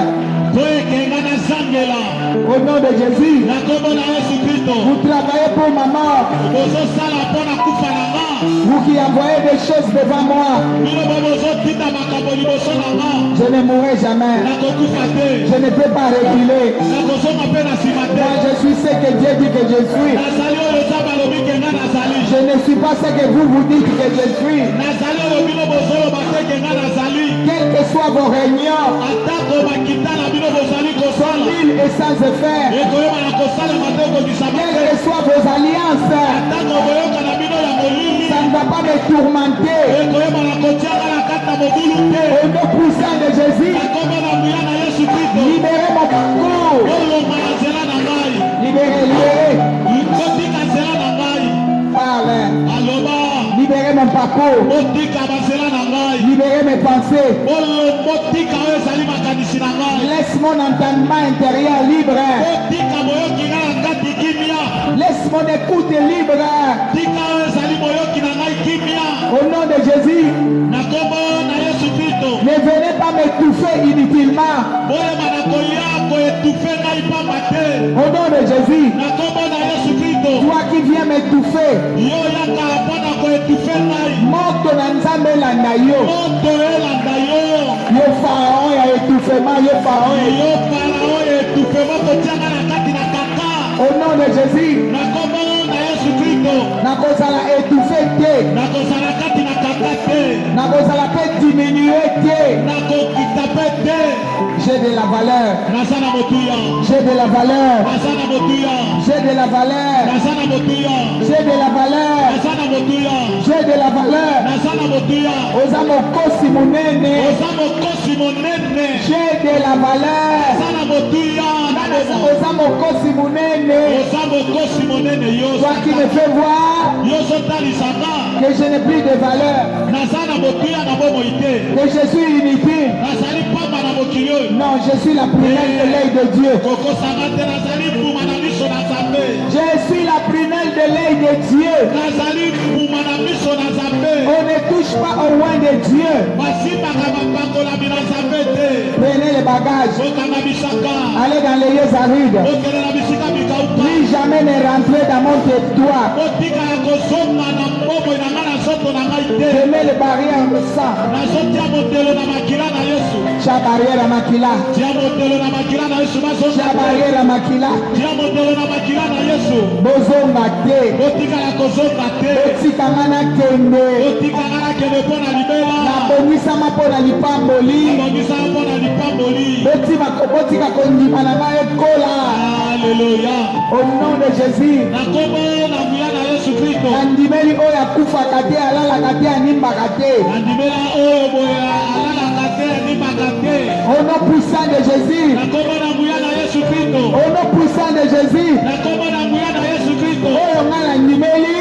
po ekenga na zangela au nom de Jésus na kombo na Yesu Kristo vous travaillez pour ma mort bozosala mpo na kufa na nga vous qui envoyez des choses devant moi bino bozotinda makambo liboso na nga je ne mourrai jamais nakokufa te je ne peux pas reculer nakozonga mpe na nsima te moi je suis ce que Dieu dit que je suis nazali oyo nzambe alobi ke nga nazali je ne suis pas ce que vous dites que je suis nazali oyo bino bozoloba te ke nga nazali quels que soient vos réunions atako bakitana bino bozali sans kosala huile et sans effet ekoyeba na kosalema te okobisama quelles te que soient vos alliances atako boyoka na bino ya molili ça ne va pas me tourmenter ekoyeba na kotiaka na kati na mobulu te au nom puissant de Jésus nakomba na nguya na Yesu Kristo libérez mon parcours olonga na nzela na ngai libérez kotika nzela na ngai parle aloba libérez mon parcours botika banzela na ngai libérez mes pensées botika oyo ezali makanisi na ngai laisse mon entendement intérieur libre botika boyoki nga na kati kimia laisse mon écoute libre tika oyo ezali boyoki na ngai kimia au nom de Jésus na kombo na Yesu Kristo ne venez pas m'étouffer inutilement boyeba na koya koetufe ngai pamba te au nom de Jésus na kombo na Yesu Kristo toi qui viens m'étouffer yo yaka mpona koetufe ngai moto na nzambe elanda yo moto elanda yo yo pharaon ya étouffement yo pharaon yo farao etufe mokotiaka na kati na kaka au nom de Jésus na kombo na Yesu Kristo nakozala étouffé te nakozala kati na kaka te nakozala mpe diminue te nakokita mpe te j'ai de la valeur naza na motuya j'ai de la valeur naza na motuya j'ai de la valeur naza na motuya j'ai de la valeur naza na motuya j'ai de la valeur naza na motuya oza mokosi monene oza mokosi monene j'ai de la valeur naza na motuya oza mokosi monene oza mokosi monene yo toi qui me fais voir yo ozotalisanga que je n'ai plus de valeur naza na motuya na bomoi te que je suis inutile nazali pamba na mokili oyo non je suis la prunelle de l'œil de Dieu kokosanga te nazali mbuma na miso na nzambe je suis la prunelle de l'œil de Dieu nazali mbuma na miso na nzambe on ne touche pas au loin de Dieu basimbaka bapakolami na nzambe te prenez les bagages bokanga bisaka allez dans les lieux arides bokelela bisika mikauka plus jamais ne rentrez dans mon territoire botika ya kozonga na bomoi na ngai na nzoto na ngai te aimez les barrières de sang nazotia motelo na makila na Yesu tia barrière à makila tia motelo na makila na Yesu tia bazonga barrière à makila tia motelo na makila na Yesu bozonga te botika ya kozonga te botikanga nakende botikanga nakende mpo na libela nabongisama mpo na lipamboli abongisaka mpo na lipamboli botika kondima na ngai ekola Alléluia. au nom de Jésus Na kombo na nguya na Yesu Kristo. andimeli oyo akufaka te alalaka te animbaka te Andimela oyo boya alalaka te animaka te. au nom puissant de Jésus Na kombo na nguya na Yesu Kristo. au nom puissant de Jésus Na kombo na nguya na Yesu Kristo. oyo ngai nandimeli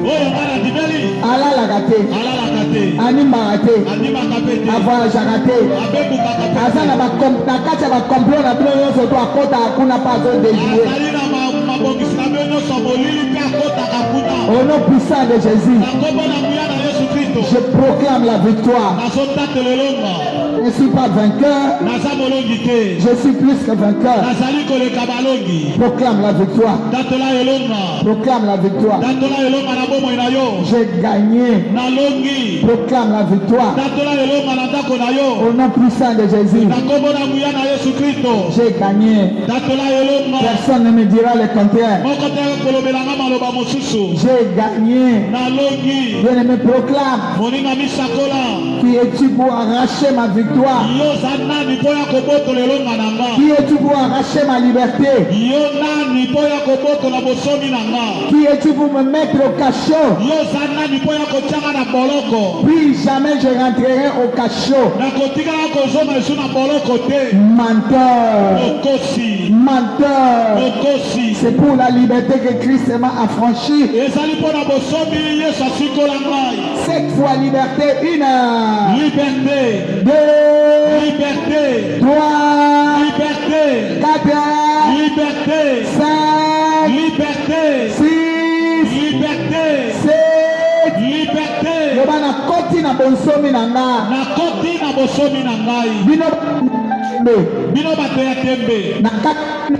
Oyo ngana ndimeli alalaka te alalaka te. animbaka te Animaka pe te. avoyageaka te Abebukaka pe. aza na kati ya bakomplot na bino nyonso to akotaka kuna mpo azodejue Azali na mabongisi na bino nyonso molili mpe akotaka kuna. au nom puissant de Jésus Na kombo na nguya na Yesu Kristo. je proclame la victoire Nazotatela elonga. je ne suis pas vainqueur Naza molongi te. je suis plus que vainqueur Nazali koleka balongi. proclame la victoire Tatola elonga. proclame la victoire Tatola elonga na bomoi na yo. j'ai gagné Nalongi. proclame la victoire Tatola elonga na ndako na yo. au nom puissant de Jésus Na kombo na nguya na Yesu Kristo. j'ai gagné Tatola elonga. personne ne me dira le contraire Moko te kolobelanga maloba mosusu. j'ai gagné Nalongi. bien aimé proclame Moninga misakola. qui es-tu pour arracher ma victoire Yo za nani mpo ya kobotola elonga na nga. qui es-tu pour arracher ma liberté Yo nani mpo ya kobotola bosomi na nga. qui es-tu pour me mettre au cachot Yo za nani mpo ya kotianga na boloko. puis jamais je rentrerai au cachot Nakotikala kozonga esu na boloko te. menteur Okosi. menteur Okosi. c'est pour la liberté que Christ m'a affranchi Ezali mpo na bosomi Yesu asikola ngai. cette fois liberté une Liberté. deux Liberté. trois Liberté. 6, Liberté. 7. Liberté. Loba na koti na bonsomi na nga. Na koti na bosomi na ngai. Bino Bino bato ya tembe. na kati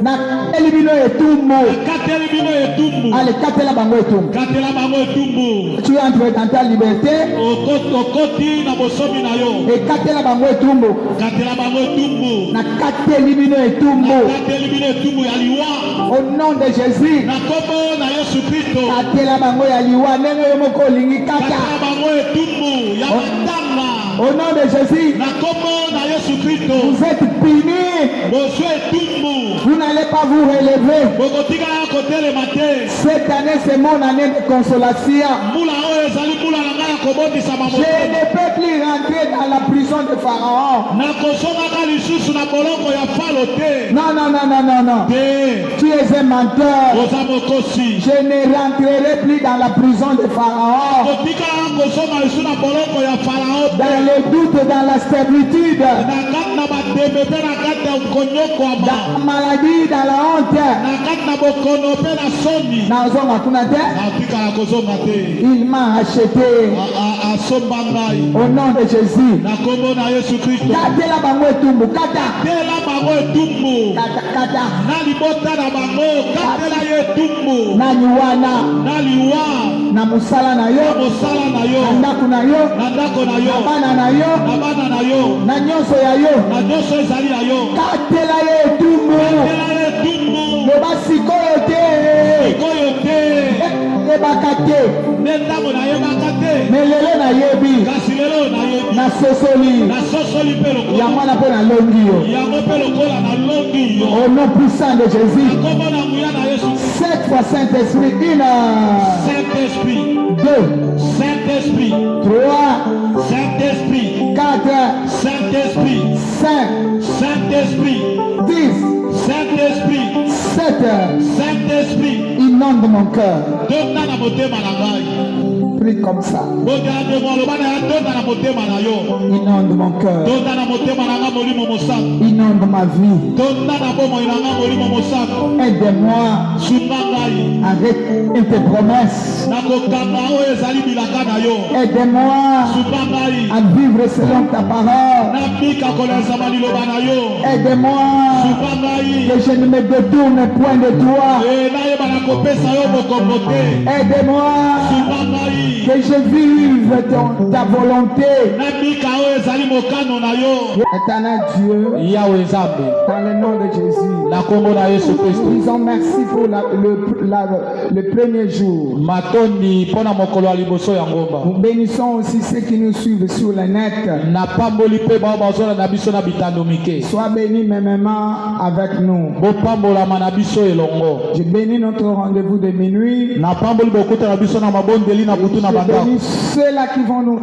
na kateli bino etumbu. Kateli bino etumbu. Allez, katela bango etumbu. Katela bango etumbu. Tu entres dans ta liberté. Okoti na bosomi na yo. Et katela bango etumbu. Katela bango etumbu. Na kateli bino etumbu. Kateli bino etumbu ya liwa. Au nom de Jésus. Na kombo na Yesu Kristo. Katela bango ya liwa. Ndenge yo moko olingi kata. Katela bango etumbu ya matanga. Au nom de Jésus. Na kombo na Yesu Kristo. Vous êtes punis. Boswe etumbu. Vous n'allez pas vous relever. Bokotika ya kotelema te. Cette année, c'est mon année de consolation. Mbula oyo ezali mbula na ngai ya kobondisama Je motema. ne peux plus rentrer dans la prison de Pharaon. Nakosongaka lisusu na boloko ya falo te. Non, non, non, non, non, non. Te. Tu es un menteur. Oza mokosi. Je ne rentrerai plus dans la prison de Pharaon. Kotika kosonga lisusu na boloko ya farao te. Dans le doute, dans la servitude, Na kati na batembe mpe na kati ya konyokwama. dans la maladie, dans la honte. Na kati na bokono mpe na soni. Nazonga kuna te. Natikala kozonga te. Il m'a acheté. Asomba ngai. Au nom de Jésus. Na kombo na Yesu Kristo. Katela bango etumbu. Kata. Tela bango etumbu. Kata, kata. Na libota na bango. Katela ye etumbu. Nani wana. Na liwa. Na musala na Na yo. mosala na Na yo. ndako na yo. Na ndako na yo. Na bana na yo. Na bana na yo. Na nyonso ya yo. Na nyonso ezali na yo. Katela ye etumbu. Katela ye etumbu. Loba sikoyo te. Sikoyo te. Ebaka te. Nde ntango nayebaka te. Mais lelo nayebi. Kasi lelo nayebi. Nasosoli. Nasosoli mpe lokola. Ya mwana mpe nalongi yo. Yango mpe lokola nalongi yo. Au nom puissant de Jésus. Kombo na nguya na Yesu. 7 fois Saint-Esprit. 1, Saint-Esprit. 2, Saint-Esprit. 3, Saint-Esprit. 4, Saint-Esprit. 5, Saint-Esprit. 10, Saint-Esprit. 7. Saint-Esprit. Inonde mon cœur. Tonda na motema na ngai. Prie comme ça. Botela ndeko aloba na ya tonda na motema na yo. Inonde mon cœur. Tonda na motema na nga molimo mosaka. Inonde ma vie. Tonda na bomoi na nga molimo mosaka. Aide-moi Sunga ngai. à retenir tes promesses. Na kokanga oyo ezali bilaka na yo. Aide-moi Sunga ngai. à vivre selon ta parole. Na bika kolezama liloba na yo. Aide-moi Sunga ngai. que je ne me détourne point de toi. Nayeba na kopesa yo bokombo te. Aide-moi Sunga ngai. que je vive ta volonté. Na bika oyo ezali mokano na yo. Éternel Dieu, Yawe Nzambe. dans le nom de Jésus, Na kombo na Yesu Kristo. nous disons merci pour le premier jour. Matondi mpona mokolo ya liboso ya ngomba. Nous bénissons aussi ceux qui nous suivent sur le net. Na pamboli mpe bao bazolanda biso na bitando mike. Sois béni mêmement avec nous. Bopambolama na biso elongo. Je bénis notre rendez-vous de minuit. Na pamboli bokuta na biso na mabondeli na butu na Je bandako. bénis ceux-là qui vont nous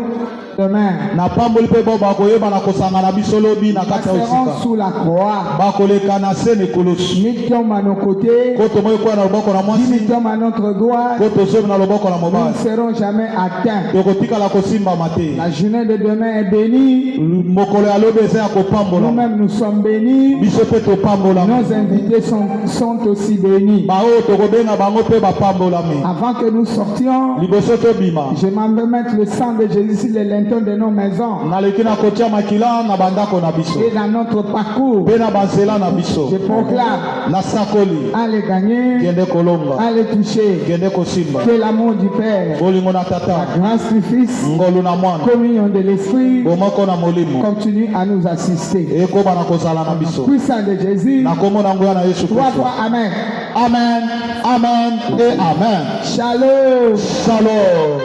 demain. Na pamboli mpe bao bakoyeba na kosanga na biso lobi na kati ya Passerons osika. sous la croix. Bakoleka na se na ekolosi. 1000 hommes à nos côtés, Koto moi kwa na loboko na 10 mwasi. 000 hommes à notre droite. Koto zobe na loboko na Nous ne mobali. serons jamais atteints. Tokotikala kosimbama te. La journée de demain est bénie. Mokolo ya lobi eza ya kopambola. Nous-mêmes, nous sommes bénis. Biso mpe topambola. Nos invités sont aussi bénis. Baoyo tokobenga bango mpe bapambolami. Avant que nous sortions, Liboso tobima. je m'en vais mettre le sang de Jésus sur les lintons de nos maisons Naleki na kotia makila na bandako na biso. et dans notre parcours. Mpe na banzela na biso. Je proclame Na sakoli. à les gagner, Gende kolonga. à les toucher. Gende kosimba. Que l'amour du Père, Bolingo na la tata. grâce du Fils, Ngolu na mwana. communion de l'Esprit Bomoko na molimo. continue à nous assister. Ekoba na kozala na biso. Puissant de Jésus, Na kombo na nguya na Yesu 3 Kristo. fois Amen. Amen. Amen et amen. Shalom. Shalom.